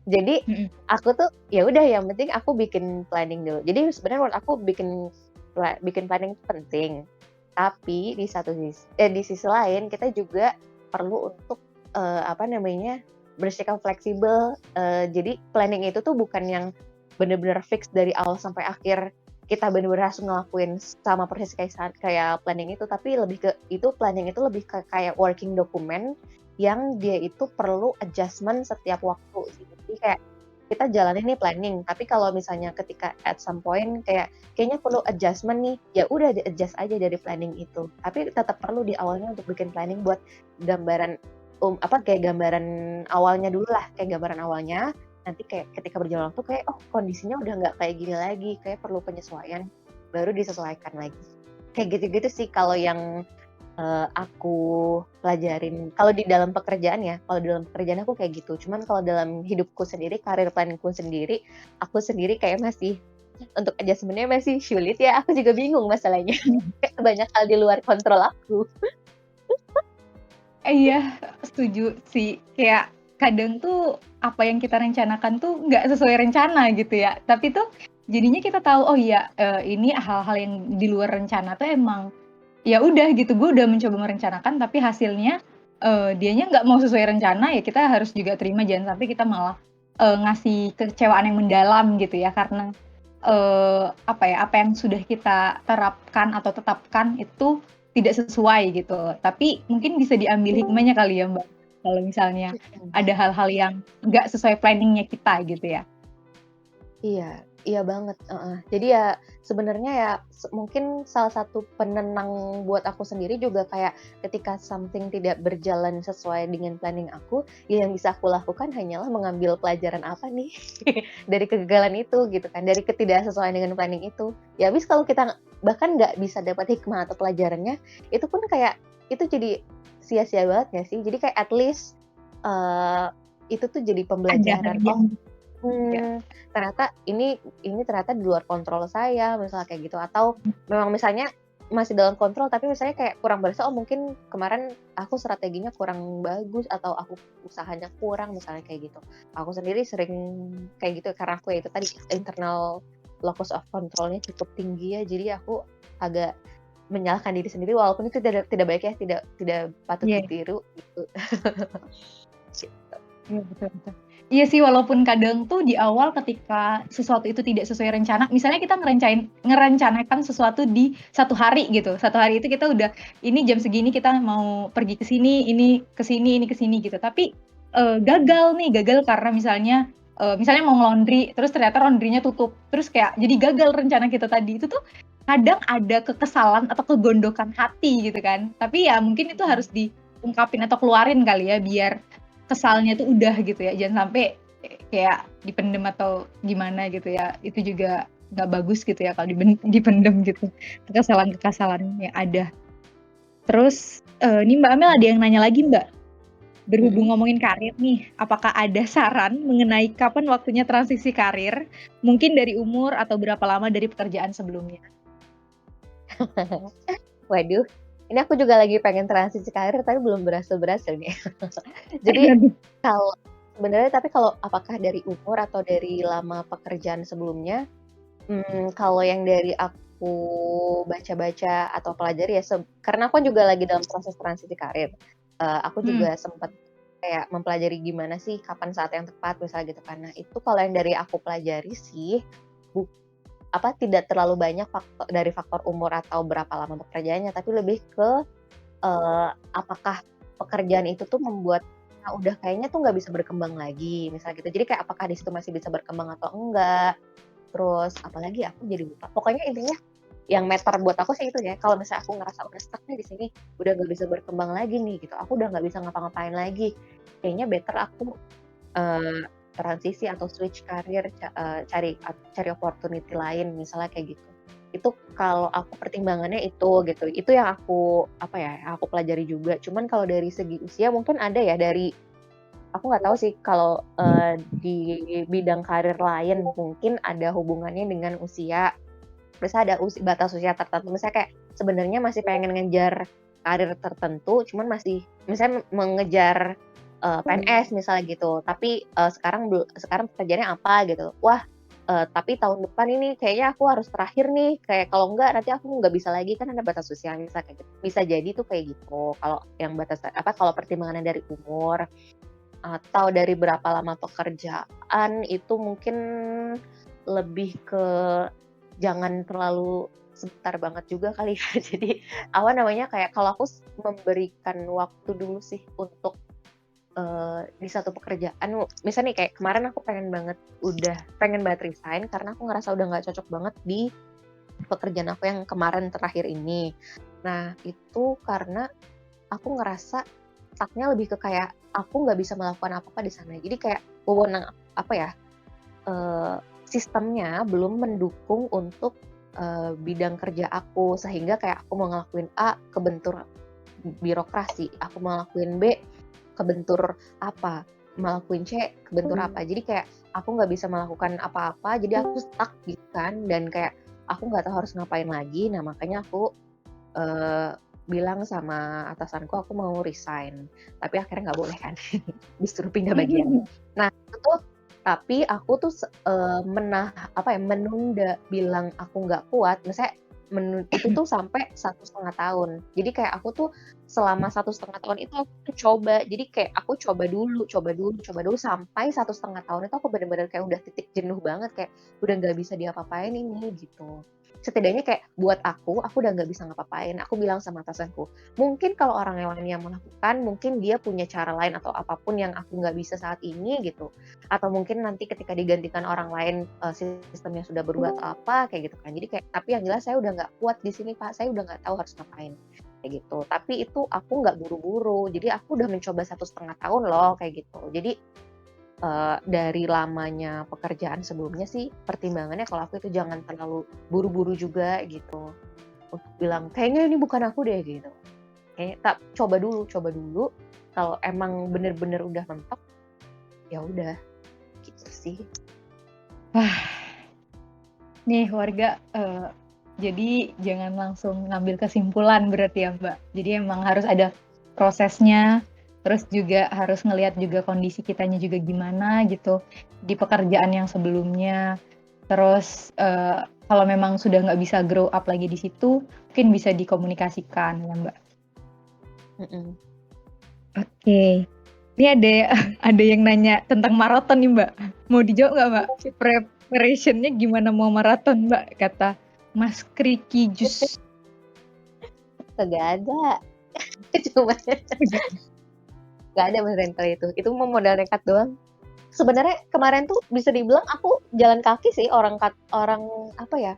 Jadi aku tuh ya udah yang penting aku bikin planning dulu. Jadi sebenarnya menurut aku bikin planning penting. Tapi di sisi lain kita juga perlu untuk bersikap fleksibel. Jadi planning itu tuh bukan yang benar-benar fix dari awal sampai akhir kita benar-benar harus ngelakuin sama persis kayak planning itu, tapi planning itu lebih ke kayak working document yang dia itu perlu adjustment setiap waktu sih. Jadi kayak kita jalanin nih planning, tapi kalau misalnya ketika at some point kayaknya perlu adjustment nih, ya udah di-adjust aja dari planning itu. Tapi tetap perlu di awalnya untuk bikin planning buat gambaran kayak gambaran awalnya dulu lah, kayak gambaran awalnya. Nanti kayak ketika berjalan waktu kayak kondisinya udah nggak kayak gini lagi, kayak perlu penyesuaian, baru disesuaikan lagi. Kayak gitu-gitu sih kalau yang aku pelajarin. Kalau di dalam pekerjaan ya, kalau di dalam pekerjaan aku kayak gitu. Cuman kalau dalam hidupku sendiri, karir planningku sendiri, aku sendiri kayak masih untuk adjustment-nya masih sulit ya. Aku juga bingung masalahnya. Kayak banyak hal di luar kontrol aku. Iya, setuju sih. Kayak kadang tuh apa yang kita rencanakan tuh nggak sesuai rencana gitu ya. Tapi tuh jadinya kita tahu oh iya ini hal-hal yang di luar rencana tuh emang ya udah gitu. Gue udah mencoba merencanakan tapi hasilnya dianya nggak mau sesuai rencana ya kita harus juga terima jangan sampai kita malah ngasih kekecewaan yang mendalam gitu ya karena apa yang sudah kita terapkan atau tetapkan itu tidak sesuai gitu. Tapi mungkin bisa diambil hikmahnya kali ya Mbak, kalau misalnya ada hal-hal yang nggak sesuai planning-nya kita gitu ya. Iya banget. Jadi ya sebenarnya ya mungkin salah satu penenang buat aku sendiri juga kayak ketika something tidak berjalan sesuai dengan planning aku, ya yang bisa aku lakukan hanyalah mengambil pelajaran apa nih dari kegagalan itu gitu kan, dari ketidaksesuaian dengan planning itu. Ya habis kalau kita bahkan nggak bisa dapat hikmah atau pelajarannya, itu pun kayak itu jadi sia-sia banget nggak sih? Jadi kayak at least itu tuh jadi pembelajaran. Ternyata ini ternyata di luar kontrol saya, misalnya kayak gitu. Atau memang misalnya masih dalam kontrol, tapi misalnya kayak kurang berhasil, mungkin kemarin aku strateginya kurang bagus, atau aku usahanya kurang, misalnya kayak gitu. Aku sendiri sering kayak gitu, karena aku ya itu tadi, internal locus of control-nya cukup tinggi ya, jadi aku agak menyalahkan diri sendiri, walaupun itu tidak baik ya, tidak patut ditiru gitu. Iya betul. Iya sih, walaupun kadang tuh di awal ketika sesuatu itu tidak sesuai rencana, misalnya kita ngerencanakan sesuatu di 1 hari gitu. 1 hari itu kita udah ini jam segini kita mau pergi ke sini, ini ke sini gitu. Tapi gagal karena misalnya misalnya mau nge-laundry, terus ternyata laundrynya tutup, terus kayak jadi gagal rencana kita tadi. Itu tuh kadang ada kekesalan atau kegondokan hati gitu kan. Tapi ya mungkin itu harus diungkapin atau keluarin kali ya, biar kesalnya tuh udah gitu ya. Jangan sampai kayak dipendem atau gimana gitu ya. Itu juga nggak bagus gitu ya kalau dipendem gitu. Kekesalan-kekesalan yang ada. Terus ini Mbak Amel ada yang nanya lagi Mbak. Berhubung ngomongin karir nih, apakah ada saran mengenai kapan waktunya transisi karir? Mungkin dari umur atau berapa lama dari pekerjaan sebelumnya? Waduh, ini aku juga lagi pengen transisi karir tapi belum berhasil nih. Jadi kalau sebenarnya tapi kalau apakah dari umur atau dari lama pekerjaan sebelumnya, kalau yang dari aku baca-baca atau pelajari ya karena aku juga lagi dalam proses transisi karir. Aku juga sempat kayak mempelajari gimana sih kapan saat yang tepat misalnya gitu kan. Nah, itu kalau yang dari aku pelajari sih tidak terlalu banyak dari faktor umur atau berapa lama pekerjaannya, tapi lebih ke apakah pekerjaan itu tuh membuat udah kayaknya tuh nggak bisa berkembang lagi, misalnya gitu. Jadi kayak apakah di situ masih bisa berkembang atau enggak. Terus apalagi aku jadi lupa. Pokoknya intinya yang meter buat aku sih itu ya. Kalau misalnya aku ngerasa udah stuck nih di sini, udah nggak bisa berkembang lagi nih gitu. Aku udah nggak bisa ngapa-ngapain lagi. Kayaknya better aku transisi atau switch karir, cari opportunity lain misalnya kayak gitu. Itu kalau aku pertimbangannya itu gitu. Itu yang aku aku pelajari juga. Cuman kalau dari segi usia mungkin ada ya dari aku nggak tahu sih kalau di bidang karir lain mungkin ada hubungannya dengan usia. Misalnya ada batas usia tertentu. Misalnya kayak sebenarnya masih pengen ngejar karir tertentu, cuman masih misalnya mengejar PNS misalnya gitu. Tapi sekarang pekerjaannya apa gitu. Wah, tapi tahun depan ini kayaknya aku harus terakhir nih. Kayak kalau enggak nanti aku nggak bisa lagi, kan ada batas usia misalnya kayak gitu. Bisa jadi tuh kayak gitu. Kalau yang kalau pertimbangannya dari umur atau dari berapa lama pekerjaan itu mungkin lebih ke jangan terlalu sebentar banget juga kali ya. Jadi kayak kalau aku memberikan waktu dulu sih untuk di satu pekerjaan. Misalnya nih kayak kemarin aku pengen banget resign karena aku ngerasa udah nggak cocok banget di pekerjaan aku yang kemarin terakhir ini. Nah itu karena aku ngerasa stucknya lebih ke kayak aku nggak bisa melakukan apa-apa di sana. Jadi kayak wewenang sistemnya belum mendukung untuk bidang kerja aku, sehingga kayak aku mau ngelakuin A kebentur birokrasi, aku mau ngelakuin B kebentur apa, mau ngelakuin C kebentur apa. Jadi kayak aku nggak bisa melakukan apa-apa, jadi aku stuck gitu kan, dan kayak aku nggak tahu harus ngapain lagi. Nah makanya aku bilang sama atasanku aku mau resign, tapi akhirnya nggak boleh kan, disuruh pindah bagian. Nah itu tapi aku tuh menunda bilang aku nggak kuat, misalnya itu tuh sampai 1,5 tahun. Jadi kayak aku tuh selama 1,5 tahun itu aku tuh coba. Jadi kayak aku coba dulu sampai 1,5 tahun itu aku benar-benar kayak udah titik jenuh banget, kayak udah nggak bisa diapa-apain ini gitu. Setidaknya kayak buat aku udah nggak bisa ngapa-apain. Aku bilang sama atasanku, mungkin kalau orang yang lain yang melakukan, mungkin dia punya cara lain atau apapun yang aku nggak bisa saat ini gitu. Atau mungkin nanti ketika digantikan orang lain sistemnya sudah berubah atau apa kayak gitu kan. Jadi kayak tapi yang jelas saya udah nggak kuat di sini Pak, saya udah nggak tahu harus ngapain kayak gitu. Tapi itu aku nggak buru-buru. Jadi aku udah mencoba 1,5 tahun loh kayak gitu. Jadi dari lamanya pekerjaan sebelumnya sih pertimbangannya kalau aku itu jangan terlalu buru-buru juga gitu untuk bilang kayaknya ini bukan aku deh gitu. Kayaknya coba dulu kalau emang bener-bener udah mentok ya udah gitu sih. Wah, nih warga, jadi jangan langsung ngambil kesimpulan berarti ya Mbak. Jadi emang harus ada prosesnya, terus juga harus ngelihat juga kondisi kitanya juga gimana gitu di pekerjaan yang sebelumnya. Terus kalau memang sudah nggak bisa grow up lagi di situ, mungkin bisa dikomunikasikan ya Mbak. Oke. Ini ada yang nanya tentang maraton nih Mbak. Mau dijawab nggak Mbak? Preparation-nya gimana mau maraton Mbak? Kata Mas Kriki Jus. Gak ada. Cuma gak ada beneran kali itu. Itu mau modal nekat doang. sebenarnya kemarin tuh bisa dibilang aku jalan kaki sih, orang apa ya,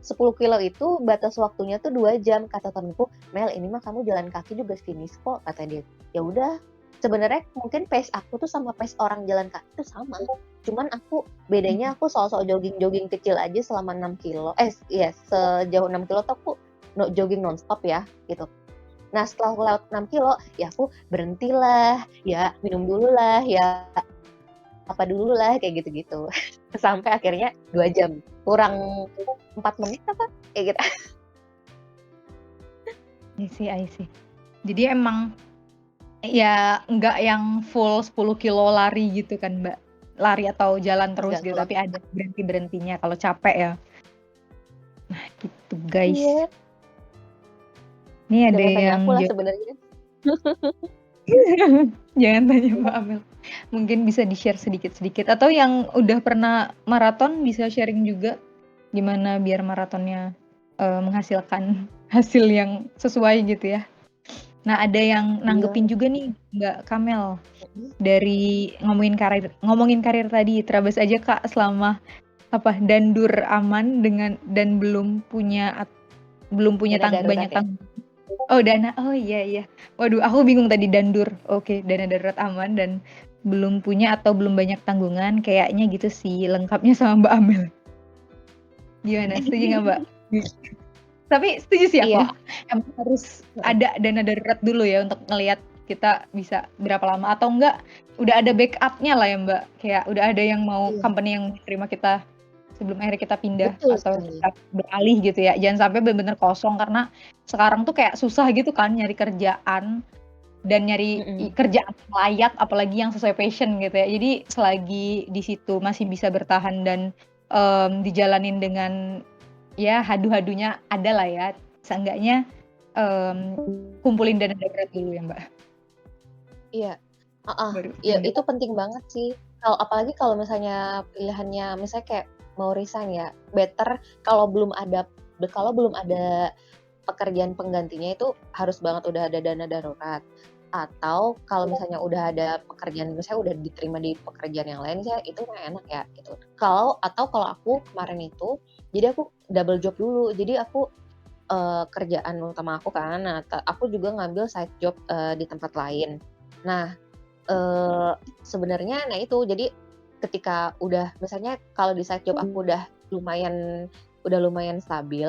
10 kilo itu batas waktunya tuh 2 jam. Kata temenku, "Mel, ini mah kamu jalan kaki juga finish kok," kata dia. Ya udah, sebenarnya mungkin pace aku tuh sama pace orang jalan kaki itu sama. Cuman bedanya aku sok-sok jogging-jogging kecil aja selama 6 kilo. Iya, sejauh 6 kilo tuh aku jogging nonstop ya, gitu. Nah, setelah aku lewat 6 kilo, ya aku berhentilah, ya minum dulu lah, ya apa dulu lah, kayak gitu-gitu. Sampai akhirnya 2 jam, kurang 4 menit apa, kayak gitu. I see. Jadi emang ya nggak yang full 10 kilo lari gitu kan Mbak? Lari atau jalan terus Enggak, gitu, kalau tapi ada berhenti-berhentinya kalau capek ya. Nah gitu guys. iya, Ini ada jangan tanya yang aku lah sebenarnya. jangan tanya Mbak Amel. Mungkin bisa di-share sedikit-sedikit. Atau yang udah pernah maraton bisa sharing juga gimana biar maratonnya menghasilkan hasil yang sesuai gitu ya. Nah ada yang nanggepin Iya. juga nih Mbak Kamel. Mhm. Dari ngomongin karir tadi, terabas aja Kak selama dandur aman dengan dan belum punya Dana darurat banyak ya? tanggung. Oh dana, oh iya. Waduh aku bingung tadi dandur. Oke, dana darurat aman dan belum punya atau belum banyak tanggungan, kayaknya gitu sih lengkapnya sama Mbak Amel. Gimana, setuju nggak Mbak? Tapi setuju sih aku. Iya. Emang harus Heeh. ada dana darurat dulu ya untuk ngelihat kita bisa berapa lama atau enggak udah ada backup-nya lah ya Mbak. Kayak udah ada yang mau Iya, company yang terima kita sebelum akhirnya kita pindah betul atau sekali. kita beralih gitu ya. Jangan sampai benar-benar kosong karena sekarang tuh kayak susah gitu kan nyari kerjaan dan nyari Mhm. kerjaan yang layak apalagi yang sesuai passion gitu ya. Jadi selagi di situ masih bisa bertahan dan dijalanin dengan ya hadu-hadunya ada lah ya. Seenggaknya kumpulin dana darurat dulu ya Mbak. Iya. Heeh. Baru Iya, pindah. itu penting banget sih. Apalagi kalau misalnya pilihannya misalnya kayak mau resign ya, better kalau belum ada pekerjaan penggantinya itu harus banget udah ada dana darurat. Atau kalau misalnya udah ada pekerjaan, misalnya udah diterima di pekerjaan yang lain ya, itu mah enak ya gitu. Kalau aku kemarin itu, jadi aku double job dulu. Jadi aku kerjaan utama aku kan, nah aku juga ngambil side job di tempat lain. Nah, sebenarnya itu jadi ketika udah misalnya kalau di side job aku udah lumayan stabil,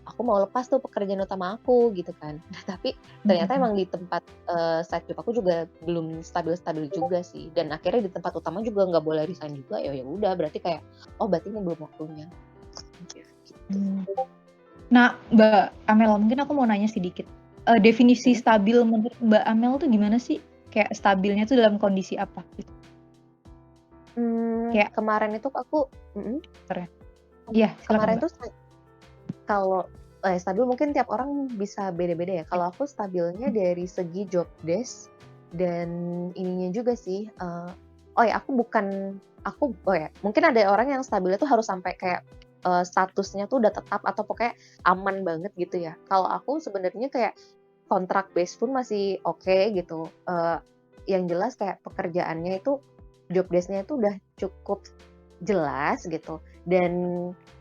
aku mau lepas tuh pekerjaan utama aku gitu kan. Nah, tapi ternyata Mhm. emang di tempat side job aku juga belum stabil-stabil juga sih, dan akhirnya di tempat utama juga nggak boleh resign juga, ya udah berarti kayak, oh berarti ini belum waktunya, gitu. Hmm. Nah, Mbak Amel, mungkin aku mau nanya sedikit. Definisi Mhm. stabil menurut Mbak Amel tuh gimana sih? Kayak stabilnya tuh dalam kondisi apa gitu? Kayak Kemarin itu aku mhm, iya, silakan kemarin Mbak. tuh kalau stabil mungkin tiap orang bisa beda-beda ya. Ya. Kalau aku stabilnya dari segi job desk dan ininya juga sih, mungkin ada orang yang stabilnya tuh harus sampai kayak, statusnya tuh udah tetap atau pokoknya aman banget gitu ya. Kalau aku sebenarnya kayak kontrak base pun masih oke gitu, yang jelas kayak pekerjaannya itu, job desk-nya itu udah cukup jelas gitu dan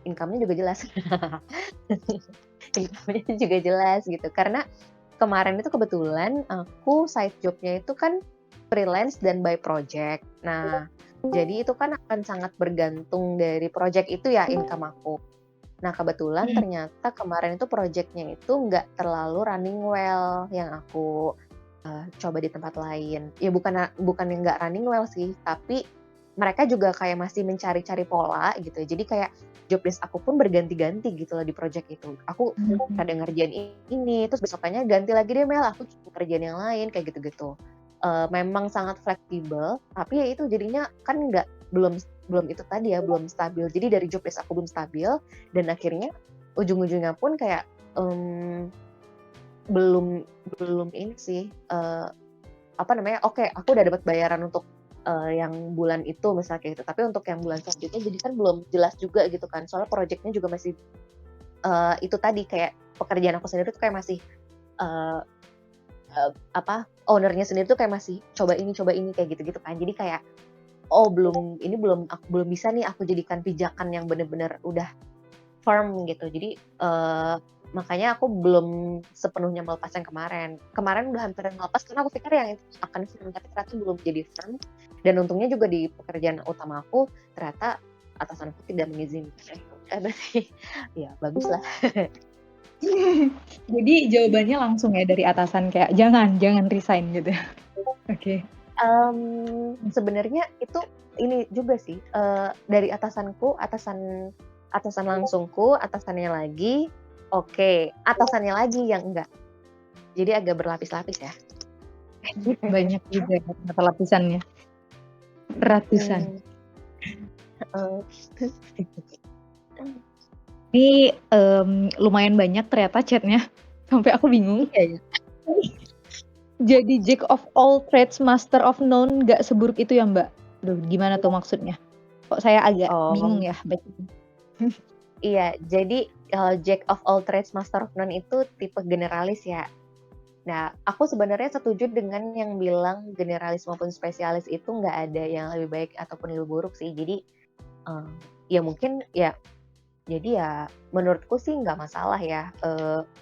income-nya juga jelas. Income-nya juga jelas gitu, karena kemarin itu kebetulan aku side job-nya itu kan freelance dan by project. Nah, jadi itu kan akan sangat bergantung dari project itu ya income aku. Nah, kebetulan Mhm. ternyata kemarin itu project-nya itu nggak terlalu running well yang aku coba di tempat lain. Ya bukan yang nggak running well sih, tapi mereka juga kayak masih mencari-cari pola gitu ya. Jadi kayak job desk aku pun berganti-ganti gitu loh di project itu. Aku Mhm. kadang ngerjain ini, terus besokannya ganti lagi deh Mel, aku ngerjain yang lain kayak gitu-gitu. Memang sangat fleksibel, tapi ya itu jadinya kan belum itu tadi ya, belum stabil. Jadi dari job desk aku belum stabil dan akhirnya ujung-ujungnya pun kayak belum belum ini sih, oke aku udah dapat bayaran untuk yang bulan itu misalnya kayak gitu, tapi untuk yang bulan selanjutnya jadi kan belum jelas juga gitu kan, soalnya projeknya juga masih, itu tadi kayak pekerjaan aku sendiri tuh kayak masih, eee owner-nya sendiri tuh kayak masih coba ini kayak gitu-gitu kan. Jadi kayak aku belum bisa nih aku jadikan pijakan yang benar-benar udah firm gitu. Jadi makanya aku belum sepenuhnya melepas yang kemarin udah hampir melepas karena aku pikir yang itu akan firm, tapi ternyata belum jadi firm. Dan untungnya juga di pekerjaan utama aku ternyata atasanku tidak mengizinkan. Berarti ya bagus lah. Jadi jawabannya langsung ya dari atasan kayak jangan resign gitu. Oke. Sebenarnya itu ini juga sih dari atasan langsungku, atasannya lagi, oke, atasannya lagi yang enggak. Jadi agak berlapis-lapis ya. Banyak juga ya ternyata lapisannya. Ratusan. Ini lumayan banyak ternyata chatnya, sampai aku bingung. Iya ya. Jadi jack of all trades, master of none, nggak seburuk itu ya Mbak? Aduh, gimana tuh maksudnya? Kok saya agak bingung ya bacanya. Iya, jadi jack of all trades, master of none itu tipe generalis ya. Nah, aku sebenarnya setuju dengan yang bilang generalis maupun spesialis itu nggak ada yang lebih baik ataupun lebih buruk sih. Jadi ya mungkin ya, jadi ya menurutku sih nggak masalah ya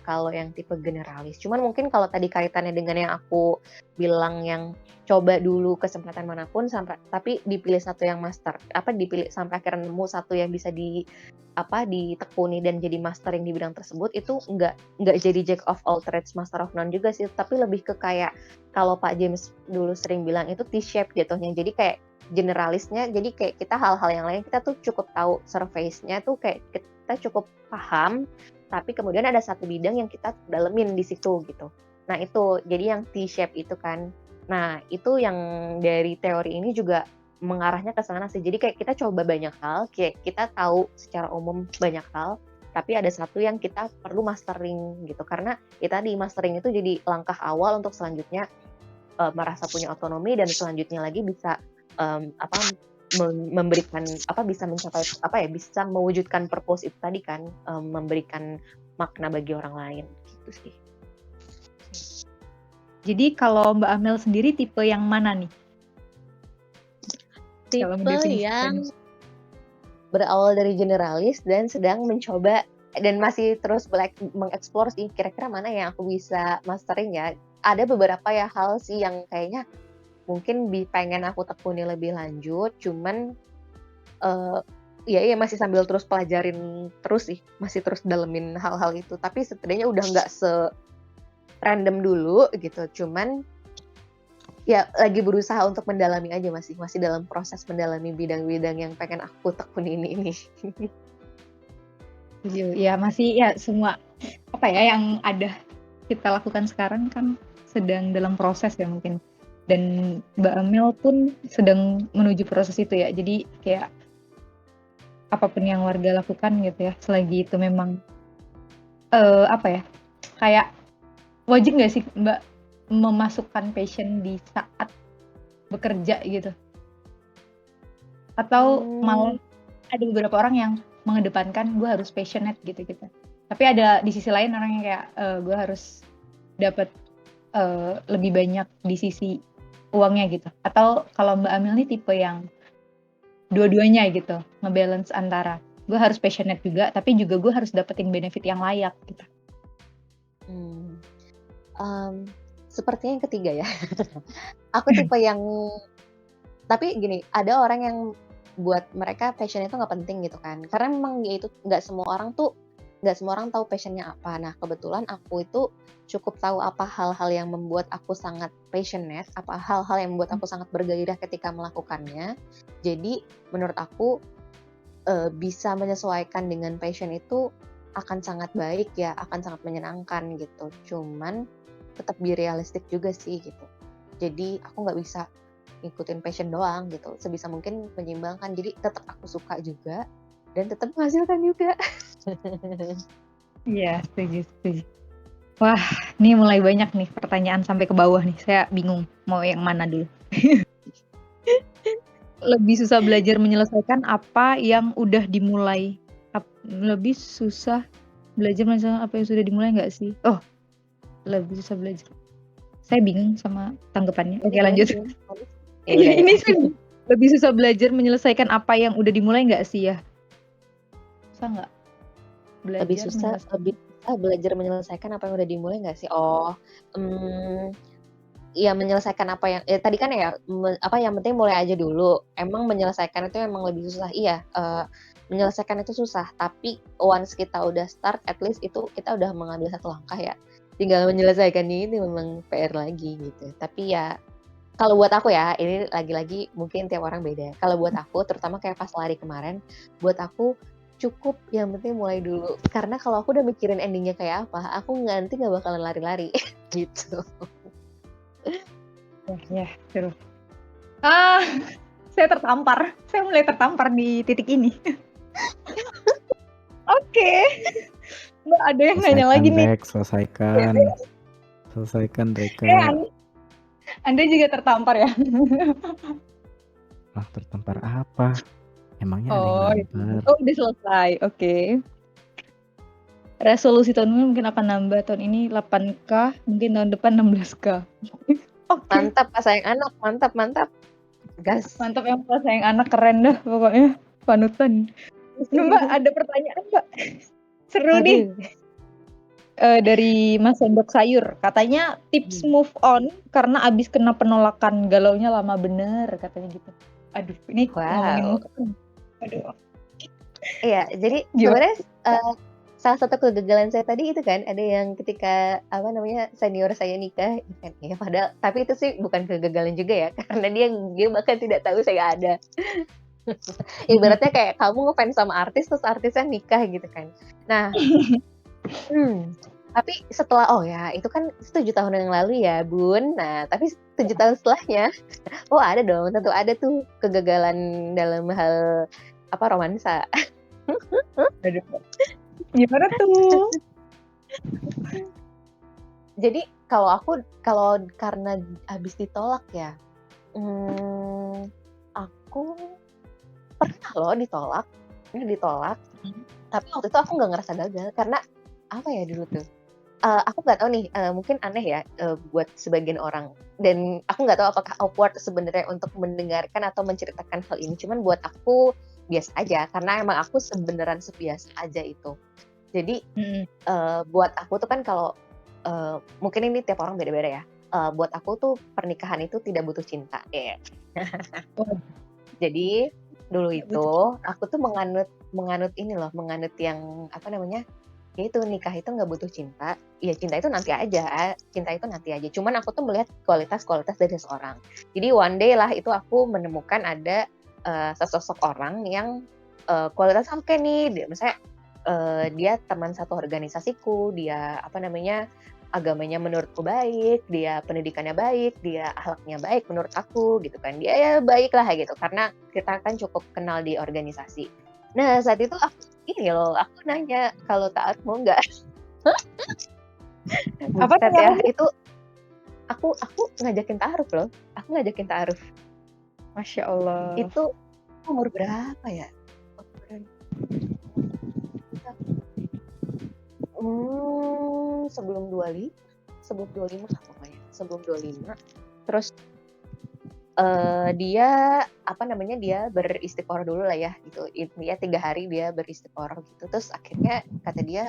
kalau yang tipe generalis. Cuman mungkin kalau tadi kaitannya dengan yang aku bilang yang coba dulu kesempatan manapun tapi dipilih satu yang master, dipilih sampai akhirnya nemu satu yang bisa ditekuni dan jadi mastering di bidang tersebut, itu nggak jadi jack of all trades, master of none juga sih, tapi lebih ke kayak kalau Pak James dulu sering bilang itu T-shape jatuhnya. Jadi kayak generalisnya, jadi kayak kita hal-hal yang lain kita tuh cukup tahu, surface-nya tuh kayak kita cukup paham, tapi kemudian ada satu bidang yang kita dalemin di situ gitu. Nah itu jadi yang T-shape itu kan. Nah itu yang dari teori ini juga mengarahnya ke sana sih. Jadi kayak kita coba banyak hal, kayak kita tahu secara umum banyak hal, tapi ada satu yang kita perlu mastering gitu. Karena kita di mastering itu jadi langkah awal untuk selanjutnya merasa punya otonomi, dan selanjutnya lagi bisa memberikan bisa mencapai bisa mewujudkan purpose itu tadi kan, memberikan makna bagi orang lain gitu sih. Jadi kalau Mbak Amel sendiri tipe yang mana nih? Tipe yang berawal dari generalis dan sedang mencoba dan masih terus mengeksplor sih kira-kira mana yang aku bisa mastering ya. Ada beberapa ya hal sih yang kayaknya mungkin pengen aku tekuni lebih lanjut, cuman ya masih sambil terus pelajarin terus sih, masih terus dalemin hal-hal itu, tapi setidaknya udah nggak se-random dulu gitu, cuman ya lagi berusaha untuk mendalami aja, masih dalam proses mendalami bidang-bidang yang pengen aku tekuni ini. Ya masih ya semua yang ada kita lakukan sekarang kan sedang dalam proses ya mungkin. Dan Mbak Amel pun sedang menuju proses itu ya. Jadi kayak apapun yang warga lakukan gitu ya, selagi itu memang kayak wajib nggak sih Mbak memasukkan passion di saat bekerja gitu? Atau malah ada beberapa orang yang mengedepankan gue harus passionate gitu. Tapi ada di sisi lain orang yang kayak gue harus dapat lebih banyak di sisi uangnya gitu. Atau kalau Mbak Amel nih tipe yang dua-duanya gitu, ngebalance antara gue harus passionate juga, tapi juga gue harus dapetin benefit yang layak gitu. Sepertinya yang ketiga ya. Aku tipe yang, tapi gini, ada orang yang buat mereka passion itu nggak penting gitu kan, karena memang ya itu nggak semua orang tahu passionnya apa. Nah kebetulan aku itu cukup tahu apa hal-hal yang membuat aku sangat passionate, apa hal-hal yang membuat aku sangat bergairah ketika melakukannya. Jadi menurut aku bisa menyesuaikan dengan passion itu akan sangat baik ya, akan sangat menyenangkan gitu. Cuman tetap be realistik juga sih gitu. Jadi aku nggak bisa ngikutin passion doang gitu. Sebisa mungkin menyeimbangkan. Jadi tetap aku suka juga dan tetap menghasilkan juga. Iya, setuju. Wah, ini mulai banyak nih pertanyaan sampai ke bawah nih. Saya bingung mau yang mana dulu. Lebih susah belajar menyelesaikan apa yang udah dimulai? Lebih susah belajar menyelesaikan apa yang sudah dimulai nggak sih? Oh, lebih susah belajar. Saya bingung sama tanggapannya. Oke, lanjut. Ya, ini Lebih susah belajar menyelesaikan apa yang udah dimulai nggak sih ya? Susah nggak Lebih belajar susah belajar menyelesaikan apa yang udah dimulai nggak sih? Ya menyelesaikan apa yang tadi kan ya apa yang penting mulai aja dulu. Emang menyelesaikan itu emang lebih susah. Iya, menyelesaikan itu susah. Tapi once kita udah start, at least itu kita udah mengambil satu langkah ya. Tinggal menyelesaikannya ini memang PR lagi gitu. Tapi ya kalau buat aku ya, ini lagi-lagi mungkin tiap orang beda. Kalau buat aku, terutama kayak pas lari kemarin, buat aku cukup yang penting mulai dulu. Karena kalau aku udah mikirin endingnya kayak apa, aku nanti nggak bakalan lari-lari gitu. Ya, seru. Saya tertampar. Saya mulai tertampar di titik ini. Oke. Mbak, ada yang nanya lagi nih. Selesaikan Reka. Anda juga tertampar ya? Tertampar apa? Emangnya ada yang nampar? Udah selesai. Oke. Resolusi tahun ini mungkin akan nambah. Tahun ini 8K, mungkin tahun depan 16K. Oke. Mantap Pak sayang anak, mantap. Gas. Mantap ya Pak sayang anak, keren dah pokoknya. Panutan. Mbak, ada pertanyaan Mbak? Seru nih. Dari Mas Sendok Sayur, katanya tips move on karena abis kena penolakan, galaunya lama bener katanya gitu. Aduh, ini ngomongin move on. Aduh. Iya, jadi sebenarnya salah satu kegagalan saya tadi itu kan ada yang ketika senior saya nikah, ya padahal tapi itu sih bukan kegagalan juga ya karena dia bahkan tidak tahu saya ada. Ibaratnya kayak kamu ngefans sama artis terus artisnya nikah gitu kan. Nah, tapi setelah itu kan 7 tahun yang lalu ya Bun. Nah tapi 7 tahun setelahnya, ada dong, tentu ada tuh kegagalan dalam hal romansa. Aduh. Gimana tuh? Jadi kalau karena habis ditolak ya, aku pernah loh ditolak. Tapi waktu itu aku nggak ngerasa gagal karena apa ya dulu tuh. Aku nggak tahu nih, mungkin aneh ya buat sebagian orang. Dan aku nggak tahu apakah awkward sebenarnya untuk mendengarkan atau menceritakan hal ini. Cuman buat aku biasa aja karena emang aku sebenarnya sebiasa aja itu. Jadi buat aku tuh kan kalau mungkin ini tiap orang beda-beda ya. Buat aku tuh pernikahan itu tidak butuh cinta ya. Jadi dulu itu aku tuh menganut yang yaitu nikah itu nggak butuh cinta. Ya cinta itu nanti aja. Cuman aku tuh melihat kualitas dari seseorang. Jadi one day lah itu aku menemukan ada sesosok orang yang kualitasnya oke nih. Misalnya dia teman satu organisasiku, dia agamanya menurutku baik, dia pendidikannya baik, dia akhlaknya baik menurut aku gitu kan. Dia ya baik lah gitu karena kita kan cukup kenal di organisasi. Nah saat itu aku nanya kalau taat mau nggak? Apa ya? Itu aku ngajakin ta'aruf loh. Masya Allah. Itu umur berapa ya? Sebelum 25 lah pokoknya. Sebelum 25. Terus dia dia beristiqoroh dulu lah ya gitu. Dia 3 hari dia beristiqoroh gitu. Terus akhirnya kata dia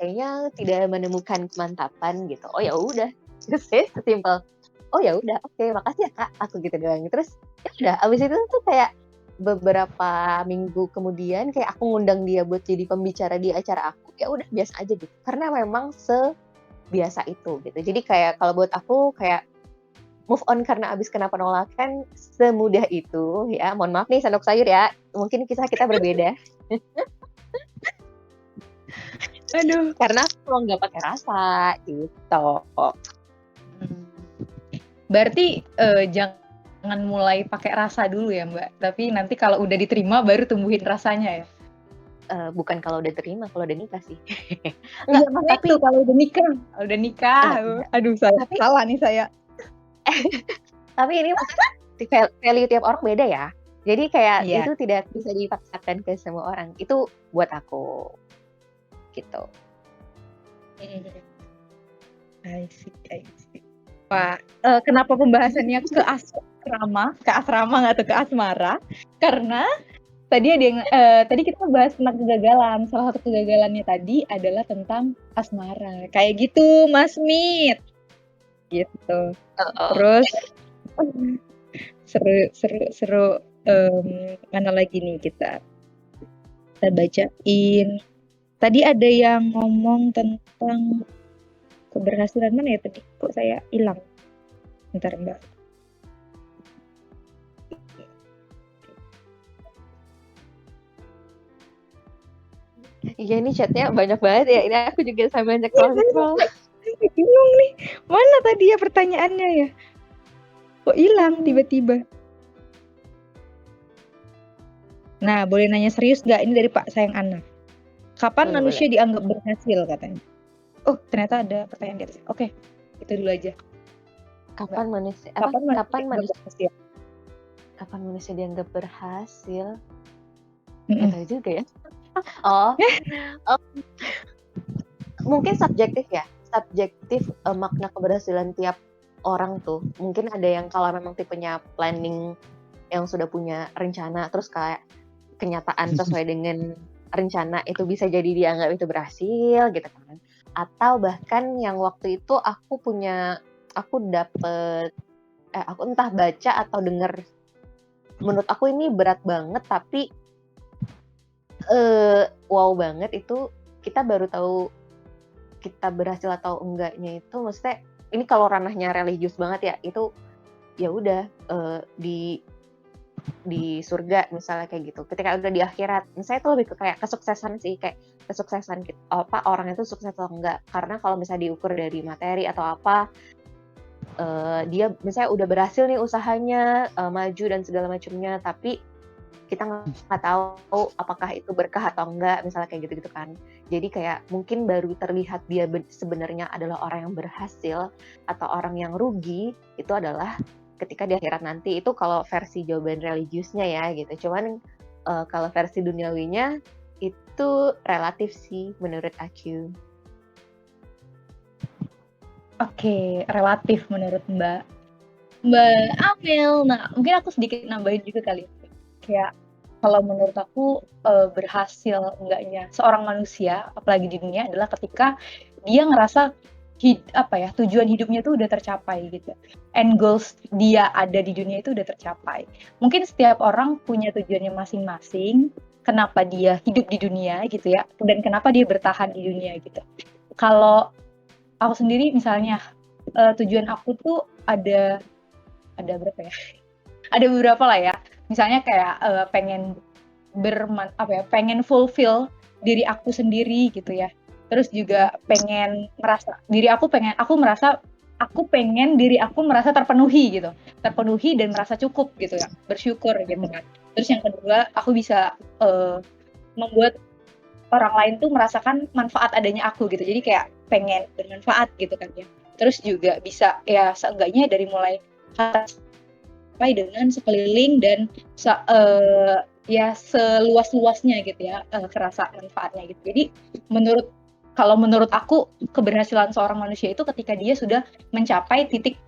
kayaknya tidak menemukan kemantapan gitu. Oh ya udah. Terus sesimpel oh ya udah, oke, makasih ya Kak. Aku gitu doang. Terus ya udah abis itu tuh kayak beberapa minggu kemudian kayak aku ngundang dia buat jadi pembicara di acara aku. Ya udah biasa aja gitu. Karena memang sebiasa itu gitu. Jadi kayak kalau buat aku kayak move on karena abis kena penolakan semudah itu ya. Mohon maaf nih Sendok Sayur ya. Mungkin kisah kita berbeda. Aduh. Karena aku nggak pakai rasa gitu. Berarti jangan mulai pakai rasa dulu ya Mbak. Tapi nanti kalau udah diterima baru tumbuhin rasanya ya. Bukan kalau udah terima, kalau udah nikah sih. Enggak, tapi kalau udah nikah. Aduh, salah nih saya. Tapi ini value tiap orang beda ya. Jadi kayak itu tidak bisa dipaksakan ke semua orang. Itu buat aku. Gitu. I see. Pak, kenapa pembahasannya ke asrama nggak tuh, ke asmara, karena tadi ada yang tadi kita bahas tentang kegagalan. Salah satu kegagalannya tadi adalah tentang asmara. Kayak gitu, Mas Mit. Gitu. Oh, Terus seru. Mana lagi nih kita bacain. Tadi ada yang ngomong tentang keberhasilan mana ya tadi? Kok saya hilang? Bentar, Mbak. iya ini chatnya banyak banget ya. Ini aku juga sambil scroll. Bingung nih. Mana tadi ya pertanyaannya ya? Kok hilang tiba-tiba? Nah, boleh nanya serius nggak? Ini dari Pak Sayang Anak. Kapan Boleh, manusia dianggap berhasil katanya? Oh, ternyata ada pertanyaan di atas. Oke, itu dulu aja. Kapan manusia berhasil? Kapan manusia dianggap berhasil? Mm-mm. Nggak tahu juga ya. Oh, mungkin subjektif ya. Subjektif makna keberhasilan tiap orang tuh. Mungkin ada yang kalau memang tipenya planning yang sudah punya rencana terus kayak kenyataan sesuai dengan rencana itu bisa jadi dianggap itu berhasil gitu kan. Atau bahkan yang waktu itu aku dapet aku entah baca atau denger, menurut aku ini berat banget tapi wow banget, itu kita baru tahu kita berhasil atau enggaknya itu, maksudnya ini kalau ranahnya religius banget ya, itu ya udah di surga misalnya kayak gitu. Ketika udah di akhirat, misalnya itu lebih ke kayak kesuksesan sih, kayak kesuksesan orang itu sukses atau enggak. Karena kalau misalnya diukur dari materi atau apa, dia misalnya udah berhasil nih usahanya, maju dan segala macamnya, tapi kita nggak tahu apakah itu berkah atau enggak, misalnya kayak gitu-gitu kan. Jadi kayak mungkin baru terlihat dia sebenarnya adalah orang yang berhasil atau orang yang rugi, itu adalah ketika di akhirat nanti. Itu kalau versi jawaban religiusnya ya gitu. Cuman kalau versi duniawinya itu relatif sih menurut aku. Oke, relatif menurut Mbak Amel. Nah, mungkin aku sedikit nambahin juga kali. Kayak kalau menurut aku berhasil enggaknya seorang manusia, apalagi di dunia, adalah ketika dia ngerasa tujuan hidupnya tuh udah tercapai gitu. End goals dia ada di dunia itu udah tercapai. Mungkin setiap orang punya tujuannya masing-masing. Kenapa dia hidup di dunia gitu ya, dan kenapa dia bertahan di dunia gitu. Kalau aku sendiri misalnya, tujuan aku tuh ada berapa ya? Ada beberapa lah ya. Misalnya kayak pengen pengen fulfill diri aku sendiri gitu ya. Terus juga pengen merasa aku pengen diri aku merasa terpenuhi gitu. Terpenuhi dan merasa cukup gitu ya. Bersyukur gitu kan. Terus yang kedua, aku bisa membuat orang lain tuh merasakan manfaat adanya aku gitu. Jadi kayak pengen bermanfaat gitu kan ya. Terus juga bisa ya seenggaknya dari mulai sampai dengan sekeliling dan ya seluas-luasnya gitu ya, kerasa manfaatnya gitu. Jadi kalau menurut aku keberhasilan seorang manusia itu ketika dia sudah mencapai titik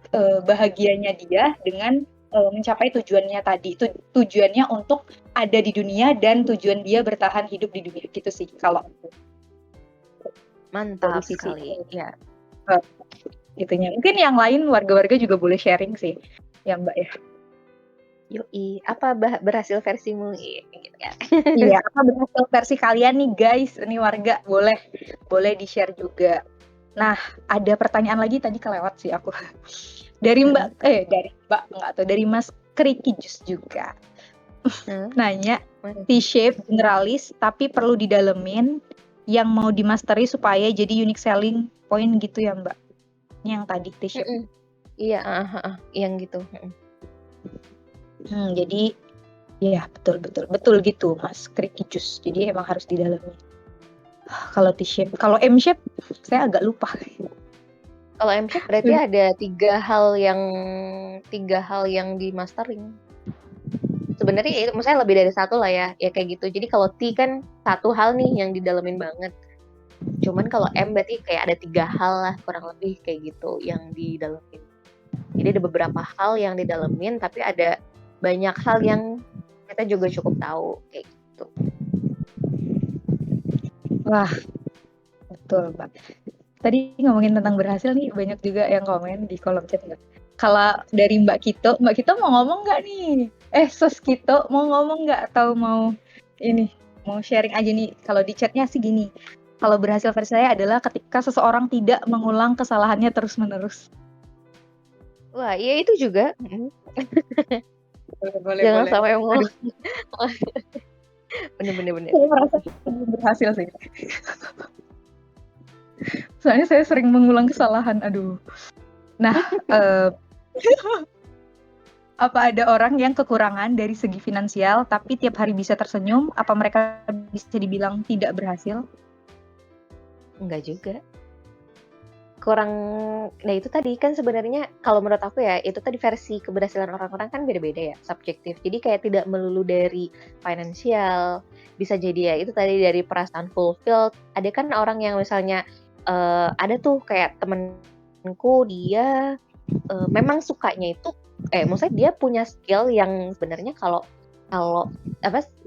bahagianya dia dengan mencapai tujuannya tadi. Tujuannya untuk ada di dunia dan tujuan dia bertahan hidup di dunia gitu sih kalau aku. Mantap sekali. Ya. Gitunya. Mungkin yang lain warga-warga juga boleh sharing sih, ya Mbak ya. Yoi, apa berhasil versimu gitu kan. Iya, apa berhasil versi kalian nih guys? Ini warga boleh di-share juga. Nah, ada pertanyaan lagi tadi kelewat sih aku. Dari dari Mas Kriki Jus juga. Nanya, T-shape generalis tapi perlu didalemin yang mau dimasteri supaya jadi unique selling point gitu ya Mbak? Yang tadi T-shape. Iya, yang gitu. Jadi ya betul gitu Mas Kriki Jus. Jadi emang harus didalami. Kalau T-shape, kalau M-shape saya agak lupa. Kalau M-shape berarti ada tiga hal yang di mastering. Sebenarnya maksudnya lebih dari satu lah ya kayak gitu. Jadi kalau T kan satu hal nih yang didalemin banget. Cuman kalau M berarti kayak ada 3 hal lah kurang lebih kayak gitu yang didalemin. Jadi ada beberapa hal yang didalemin, tapi ada banyak hal yang kita juga cukup tahu kayak gitu. Wah, betul, Mbak. Tadi ngomongin tentang berhasil nih, banyak juga yang komen di kolom chat, Mbak. Kalau dari Mbak Kito mau ngomong nggak nih? Sos Kito mau ngomong nggak atau mau sharing aja nih? Kalau di chatnya sih gini, kalau berhasil versi saya adalah ketika seseorang tidak mengulang kesalahannya terus-menerus. Wah, iya itu juga. Boleh. Jangan sampai Aduh, bener. saya merasa belum berhasil sih. Soalnya saya sering mengulang kesalahan. Aduh. Nah, apa ada orang yang kekurangan dari segi finansial tapi tiap hari bisa tersenyum? Apa mereka bisa dibilang tidak berhasil? Enggak juga. Kurang, nah itu tadi kan sebenarnya kalau menurut aku ya, itu tadi versi keberhasilan orang-orang kan beda-beda ya, subjektif. Jadi kayak tidak melulu dari finansial, bisa jadi ya itu tadi dari perasaan fulfilled. Ada kan orang yang misalnya ada tuh kayak temenku dia memang sukanya itu maksudnya dia punya skill yang sebenarnya kalau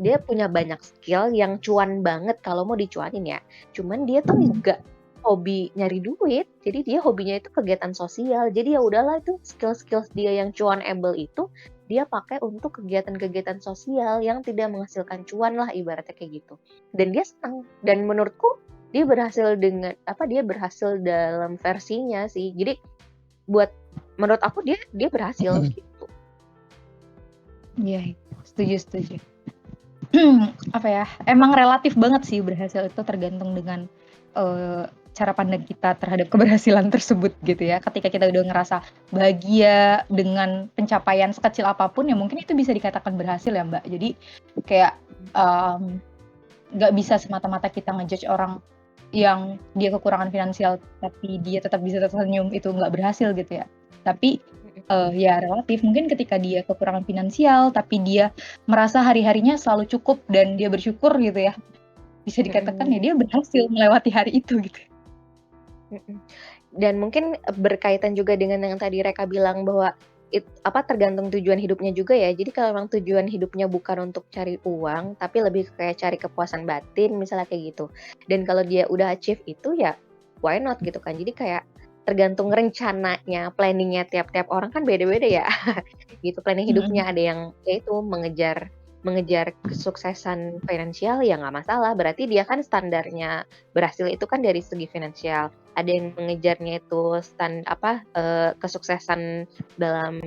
dia punya banyak skill yang cuan banget kalau mau dicuanin ya. Cuman dia tuh enggak hobi nyari duit, jadi dia hobinya itu kegiatan sosial. Jadi ya udahlah itu skill-skill dia yang cuanable itu dia pakai untuk kegiatan-kegiatan sosial yang tidak menghasilkan cuan lah ibaratnya kayak gitu. Dan dia senang. Dan menurutku dia berhasil dalam versinya sih. Jadi menurut aku dia berhasil gitu. Iya, setuju. Apa ya? Emang relatif banget sih berhasil itu tergantung dengan cara pandang kita terhadap keberhasilan tersebut gitu ya. Ketika kita udah ngerasa bahagia dengan pencapaian sekecil apapun ya mungkin itu bisa dikatakan berhasil ya Mbak. Jadi kayak nggak bisa semata-mata kita ngejudge orang yang dia kekurangan finansial tapi dia tetap bisa tersenyum itu nggak berhasil gitu ya. Tapi ya relatif mungkin ketika dia kekurangan finansial tapi dia merasa hari-harinya selalu cukup dan dia bersyukur gitu ya. Bisa dikatakan ya dia berhasil melewati hari itu gitu. Dan mungkin berkaitan juga dengan yang tadi Reka bilang bahwa tergantung tujuan hidupnya juga ya. Jadi kalau memang tujuan hidupnya bukan untuk cari uang, tapi lebih kayak cari kepuasan batin misalnya kayak gitu. Dan kalau dia udah achieve itu ya why not gitu kan. Jadi kayak tergantung rencananya, planningnya tiap-tiap orang kan beda-beda ya. Gitu planning hidupnya ada yang yaitu mengejar kesuksesan finansial ya nggak masalah, berarti dia kan standarnya berhasil itu kan dari segi finansial. Ada yang mengejarnya itu kesuksesan dalam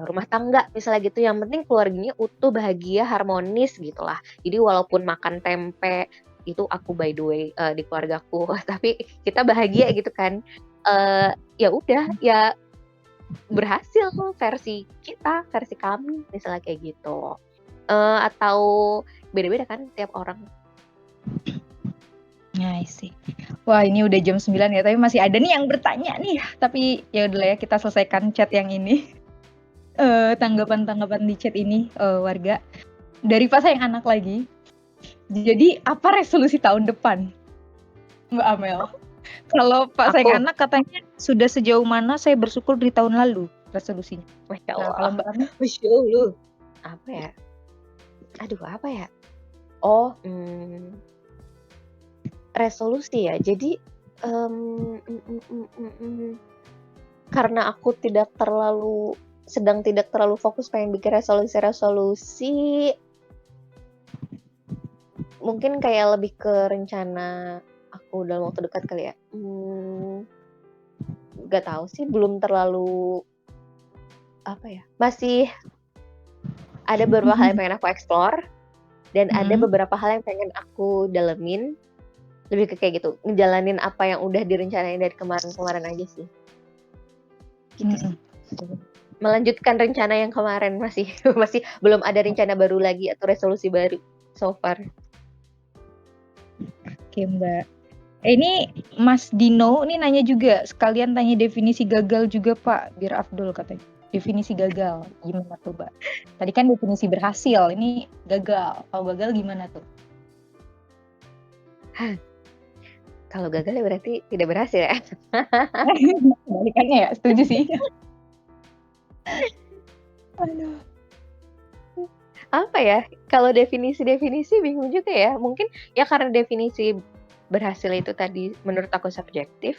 rumah tangga misalnya gitu, yang penting keluarganya utuh, bahagia, harmonis gitulah. Jadi walaupun makan tempe itu aku by the way di keluargaku, tapi kita bahagia gitu kan. Ya udah ya berhasil tuh versi kami misalnya kayak gitu. Atau beda-beda kan tiap orang. Nice sih. Wah ini udah jam 9 ya, tapi masih ada nih yang bertanya nih. Tapi ya udahlah ya kita selesaikan chat yang ini. Tanggapan-tanggapan di chat ini warga. Dari Pak Sayang Anak lagi. Jadi apa resolusi tahun depan? Mbak Amel. Kalau Pak Sayang Anak katanya sudah sejauh mana saya bersyukur di tahun lalu resolusinya. Masya Nah, Allah. kalau Mbak Amel? Masya Allah. Apa ya? Aduh apa ya? Oh, resolusi ya. Jadi karena aku sedang tidak terlalu fokus pengen bikin resolusi, mungkin kayak lebih ke rencana aku dalam waktu dekat kali ya. Gak tahu sih, belum terlalu apa ya. Masih ada beberapa hal yang pengen aku explore dan ada beberapa hal yang pengen aku dalemin. Lebih ke kayak gitu, ngejalanin apa yang udah direncanain dari kemarin-kemarin aja sih. Gitu sih. Melanjutkan rencana yang kemarin masih belum ada rencana baru lagi atau resolusi baru so far. Oke Mbak. Ini Mas Dino ini nanya juga, sekalian tanya definisi gagal juga Pak, biar Abdul katanya. Definisi gagal gimana tuh Mbak? Tadi kan definisi berhasil, ini gagal. Kalau gagal gimana tuh? Kalau gagal ya berarti tidak berhasil ya. Kebalikannya ya, setuju sih. Aduh. Apa ya, kalau definisi-definisi bingung juga ya. Mungkin ya karena definisi berhasil itu tadi menurut aku subjektif,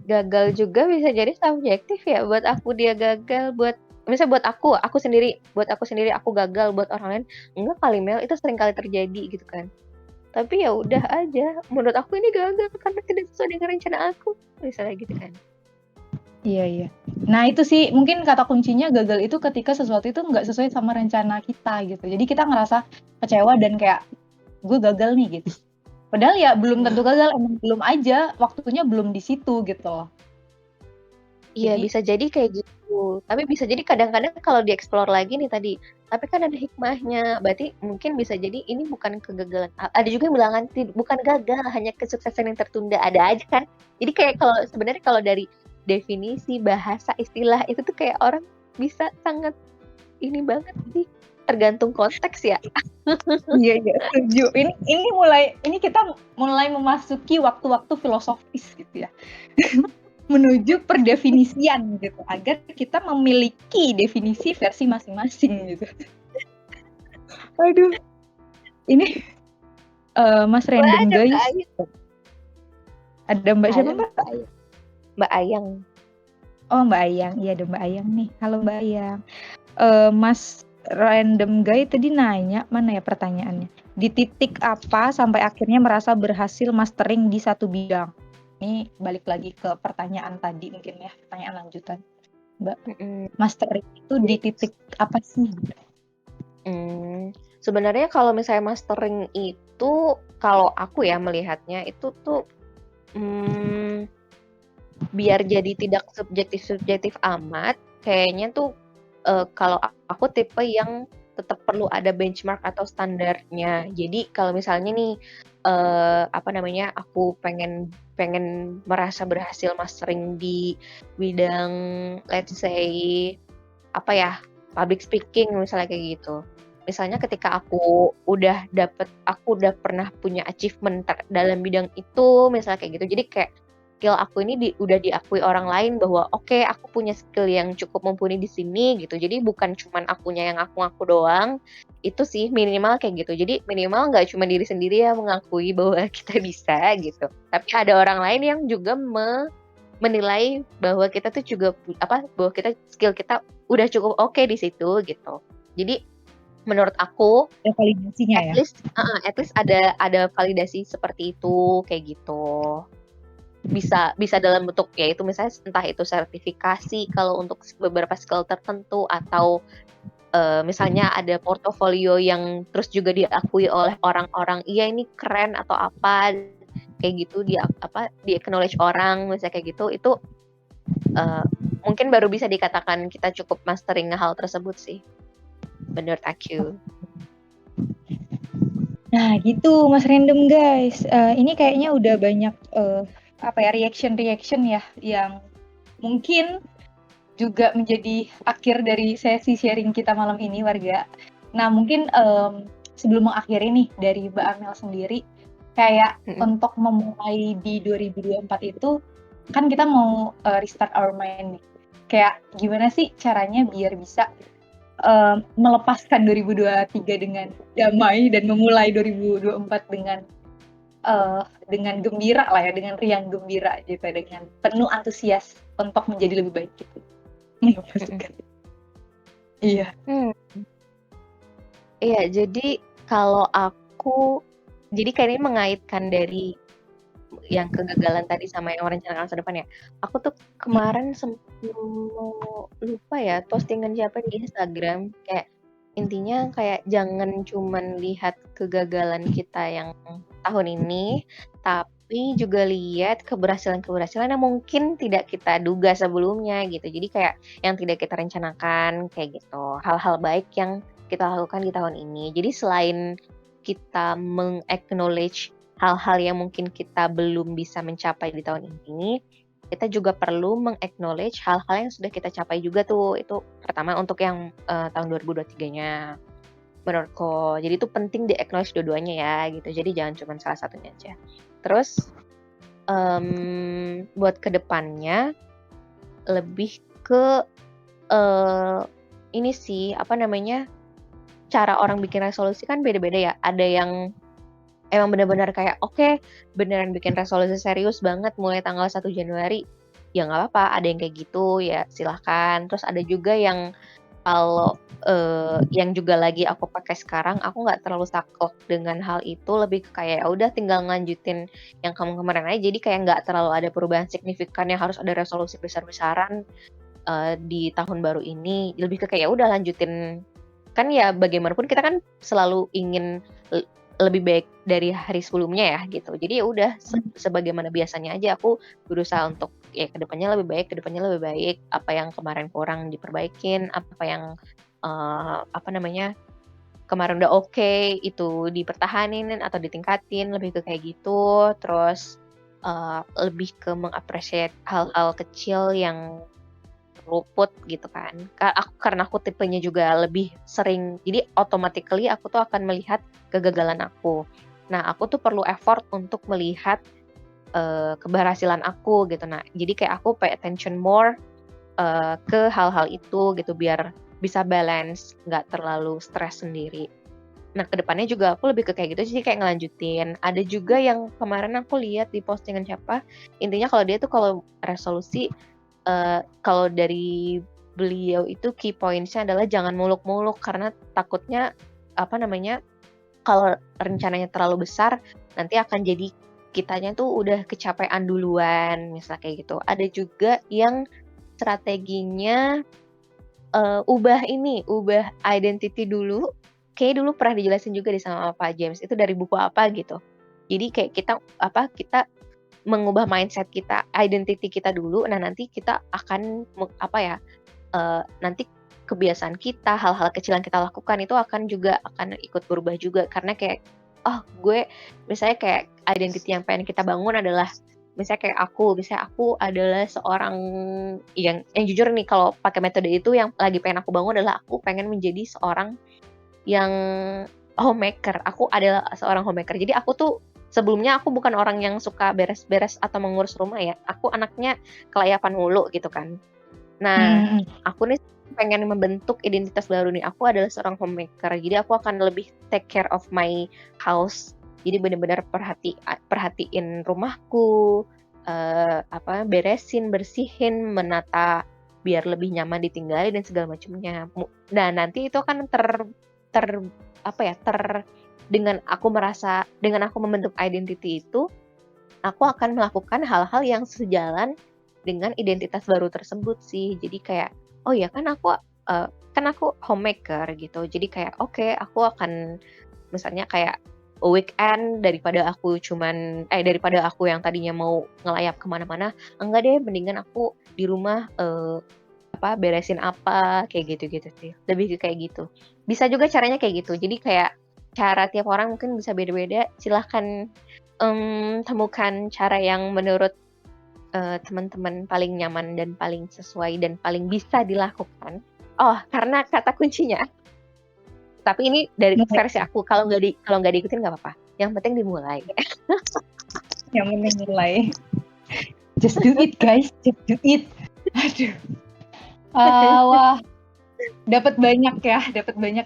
gagal juga bisa jadi subjektif ya. Buat aku dia gagal, misalnya buat aku sendiri aku gagal, buat orang lain enggak kali Mel, itu sering kali terjadi gitu kan. Tapi ya udah aja, menurut aku ini gagal karena tidak sesuai dengan rencana aku, misalnya gitu kan. Iya. Nah itu sih mungkin kata kuncinya gagal itu ketika sesuatu itu nggak sesuai sama rencana kita gitu. Jadi kita ngerasa kecewa dan kayak gue gagal nih gitu. Padahal ya belum tentu gagal, emang belum aja, waktunya belum di situ gitu loh. Iya, Jadi bisa jadi kayak gitu. Tapi bisa jadi kadang-kadang kalau dieksplor lagi nih tadi, tapi kan ada hikmahnya. Berarti mungkin bisa jadi ini bukan kegagalan. Ada juga yang bilang bukan gagal, hanya kesuksesan yang tertunda. Ada aja kan. Jadi kayak sebenarnya kalau dari definisi bahasa istilah itu tuh kayak orang bisa sangat ini banget sih. Tergantung konteks ya. iya setuju. Ini kita mulai memasuki waktu-waktu filosofis gitu ya. Menuju perdefinisian gitu agar kita memiliki definisi versi masing-masing gitu. Aduh. Ini Mas Random Ada Mbak guys. Ayang. Ada Mbak siapa Ada Mbak? Mbak Ayang. Mbak Ayang. Oh Mbak Ayang. Iya ada Mbak Ayang nih. Halo Mbak Ayang. Mas Random Guy tadi nanya, mana ya pertanyaannya? Di titik apa sampai akhirnya merasa berhasil mastering di satu bidang? Ini balik lagi ke pertanyaan tadi mungkin ya, pertanyaan lanjutan. Mbak, mastering itu di titik apa sih? Sebenarnya kalau misalnya mastering itu, kalau aku ya melihatnya itu tuh biar jadi tidak subjektif amat, kayaknya tuh kalau aku tipe yang tetap perlu ada benchmark atau standarnya. Jadi kalau misalnya nih aku pengen merasa berhasil mastering di bidang let's say public speaking misalnya kayak gitu. Misalnya ketika aku udah pernah punya achievement dalam bidang itu, misalnya kayak gitu. Jadi kayak skill aku ini udah diakui orang lain bahwa oke, aku punya skill yang cukup mumpuni di sini gitu. Jadi bukan cuman akunya yang ngaku doang. Itu sih minimal kayak gitu. Jadi minimal nggak cuma diri sendiri yang mengakui bahwa kita bisa gitu. Tapi ada orang lain yang juga menilai bahwa kita tuh juga bahwa skill kita udah cukup oke di situ gitu. Jadi menurut aku Ada validasinya ya? at least ada validasi seperti itu kayak gitu. Bisa dalam bentuk ya itu misalnya entah itu sertifikasi kalau untuk beberapa skill tertentu atau misalnya ada portofolio yang terus juga diakui oleh orang-orang, iya ini keren atau apa kayak gitu, di acknowledge orang misalnya kayak gitu, itu mungkin baru bisa dikatakan kita cukup mastering hal tersebut sih menurut aku. Nah gitu Mas Random guys. Ini kayaknya udah banyak reaction ya yang mungkin juga menjadi akhir dari sesi sharing kita malam ini warga. Nah mungkin sebelum mengakhiri nih dari Mbak Amel sendiri, kayak untuk memulai di 2024 itu kan kita mau restart our mind nih. Kayak gimana sih caranya biar bisa melepaskan 2023 dengan damai dan memulai 2024 dengan gembira lah ya, dengan riang gembira gitu, dengan penuh antusias untuk menjadi lebih baik gitu. Iya. Iya, jadi kalau aku, jadi kayaknya mengaitkan dari yang kegagalan tadi sama yang merencanakan masa depan ya. Aku tuh kemarin lupa ya postingan siapa di Instagram, kayak intinya kayak jangan cuman lihat kegagalan kita yang tahun ini, tapi juga lihat keberhasilan-keberhasilan yang mungkin tidak kita duga sebelumnya gitu. Jadi kayak yang tidak kita rencanakan kayak gitu. Hal-hal baik yang kita lakukan di tahun ini. Jadi selain kita meng-acknowledge hal-hal yang mungkin kita belum bisa mencapai di tahun ini, kita juga perlu meng-acknowledge hal-hal yang sudah kita capai juga tuh. Itu pertama untuk yang tahun 2023-nya menurutku. Jadi itu penting di-acknowledge dua-duanya ya gitu. Jadi jangan cuma salah satunya aja. Terus buat kedepannya lebih ke ini sih, apa namanya, cara orang bikin resolusi kan beda-beda ya. Ada yang emang benar-benar kayak, oke, beneran bikin resolusi serius banget mulai tanggal 1 Januari, ya nggak apa-apa, ada yang kayak gitu, ya silahkan. Terus ada juga yang kalau, yang juga lagi aku pakai sekarang, aku nggak terlalu saklek dengan hal itu, lebih ke kayak, ya udah tinggal ngelanjutin yang kamu kemarin aja, jadi kayak nggak terlalu ada perubahan signifikan yang harus ada resolusi besar-besaran, di tahun baru ini. Lebih ke kayak, ya udah lanjutin, kan ya bagaimanapun kita kan selalu ingin lebih baik dari hari sebelumnya ya, gitu. Jadi ya udah sebagaimana biasanya aja aku berusaha untuk ya kedepannya lebih baik, apa yang kemarin kurang diperbaikin, apa yang apa namanya, kemarin udah oke, itu dipertahanin atau ditingkatin, lebih ke kayak gitu. Terus lebih ke meng-appreciate hal-hal kecil yang luput gitu kan. Karena aku tipenya juga lebih sering, jadi automatically aku tuh akan melihat kegagalan aku. Nah, aku tuh perlu effort untuk melihat keberhasilan aku gitu. Nah, jadi kayak aku pay attention more ke hal-hal itu gitu, biar bisa balance, nggak terlalu stres sendiri. Nah, kedepannya juga aku lebih ke kayak gitu, jadi kayak ngelanjutin. Ada juga yang kemarin aku lihat di postingan siapa, intinya kalau dia tuh kalau resolusi, kalau dari beliau itu key points-nya adalah jangan muluk-muluk, karena takutnya, apa namanya, kalau rencananya terlalu besar, nanti akan jadi kitanya tuh udah kecapean duluan, misal kayak gitu. Ada juga yang strateginya, ubah identity dulu, kayaknya dulu pernah dijelasin juga sama Pak James, itu dari buku apa gitu. Jadi kayak kita mengubah mindset kita, identity kita dulu, nah nanti kita akan nanti kebiasaan kita, hal-hal kecil yang kita lakukan itu akan ikut berubah juga. Karena kayak, oh gue misalnya kayak identity yang pengen kita bangun adalah, misalnya aku adalah seorang yang jujur nih, kalau pakai metode itu yang lagi pengen aku bangun adalah aku pengen menjadi seorang yang homemaker. Aku adalah seorang homemaker. Jadi aku tuh sebelumnya aku bukan orang yang suka beres-beres atau mengurus rumah ya. Aku anaknya kelayapan mulu gitu kan. Nah, Hmm. aku nih pengen membentuk identitas baru nih. Aku adalah seorang homemaker. Jadi aku akan lebih take care of my house. Jadi benar-benar perhatiin rumahku, beresin, bersihin, menata biar lebih nyaman ditinggali dan segala macamnya. Nah, nanti itu akan ter apa ya, dengan aku membentuk identity itu, aku akan melakukan hal-hal yang sejalan dengan identitas baru tersebut sih. Jadi kayak, oh ya kan aku homemaker gitu. Jadi kayak oke, aku akan misalnya kayak weekend, daripada aku yang tadinya mau ngelayap kemana-mana, enggak deh, mendingan aku di rumah beresin apa, kayak gitu-gitu sih. Lebih ke kayak gitu. Bisa juga caranya kayak gitu. Jadi kayak cara tiap orang mungkin bisa beda-beda. Silahkan temukan cara yang menurut teman-teman paling nyaman dan paling sesuai dan paling bisa dilakukan. Oh, karena kata kuncinya. Tapi ini dari versi aku. Kalau nggak diikutin nggak apa-apa. Yang penting dimulai. Yang penting mulai. Just do it guys, just do it. Aduh. Wah, dapat banyak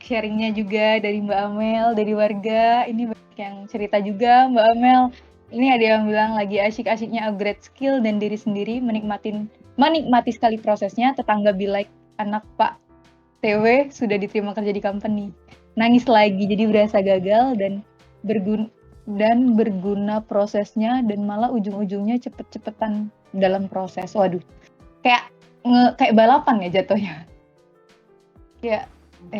sharingnya juga dari Mbak Amel, dari warga. Ini banyak yang cerita juga Mbak Amel. Ini ada yang bilang lagi asyik-asyiknya upgrade skill dan diri sendiri, menikmati sekali prosesnya. Tetangga be like, anak Pak TW sudah diterima kerja di company. Nangis lagi, jadi berasa gagal dan berguna prosesnya, dan malah ujung-ujungnya cepet-cepetan dalam proses. Waduh, kayak balapan ya jatuhnya. Ya,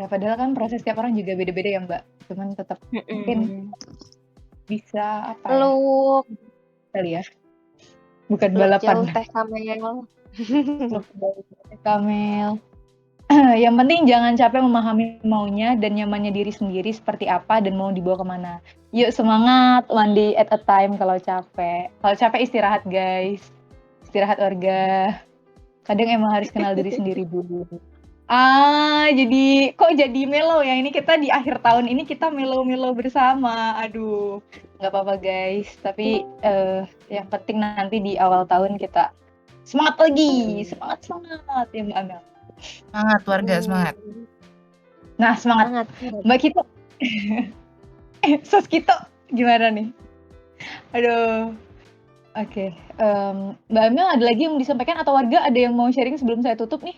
padahal kan proses tiap orang juga beda-beda ya Mbak. Cuman tetap mungkin bisa Peluk kali ya. Bukan balapan. jauh Teh Kamel. Kamel. Yang penting jangan capek memahami maunya dan nyamannya diri sendiri seperti apa dan mau dibawa kemana. Yuk semangat, one day at a time. Kalau capek istirahat guys. Istirahat warga. Kadang emang harus kenal diri sendiri dulu. Jadi melo ya. Ini kita di akhir tahun ini kita melo-melo bersama. Aduh, nggak apa-apa guys. Tapi yang penting nanti di awal tahun kita semangat lagi. Semangat ya Mbak Amel. Semangat warga, semangat. Nah, semangat. Semangat. Mbak Kito. Sos Kito gimana nih? Aduh. Oke. Mbak Amel ada lagi yang mau disampaikan atau warga ada yang mau sharing sebelum saya tutup nih?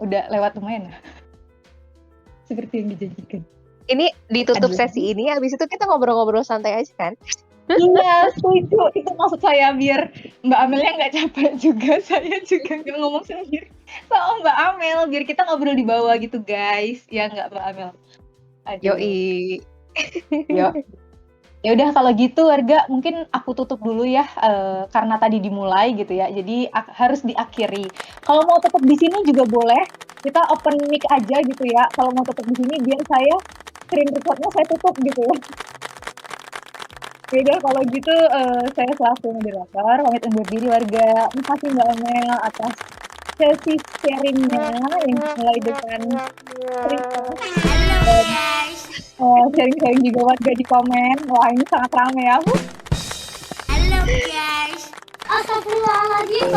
Udah lewat lumayan ya. Seperti yang dijanjikan. Ini ditutup Ada sesi ini, habis itu kita ngobrol-ngobrol santai aja kan? Iya, setuju. Itu maksud saya biar Mbak Amelnya nggak capek juga. Saya juga nggak ngomong sendiri sama Mbak Amel. Biar kita ngobrol di bawah gitu guys. Ya nggak Mbak Amel? Aduh. Yoi. Yuk. Ya udah kalau gitu warga mungkin aku tutup dulu ya karena tadi dimulai gitu ya. Jadi harus diakhiri. Kalau mau tetap di sini juga boleh. Kita open mic aja gitu ya. Kalau mau tetap di sini biar saya screen recordnya saya tutup gitu ya. Ya udah kalau gitu saya selaku moderator pamit undur diri warga. Makasih Mbak Amel atas sesi sharingnya yang mulai dengan cerita dan sharing-sharing juga warga di komen. Wah ini sangat ramai ya. Halo guys. Astagfirullahaladzim.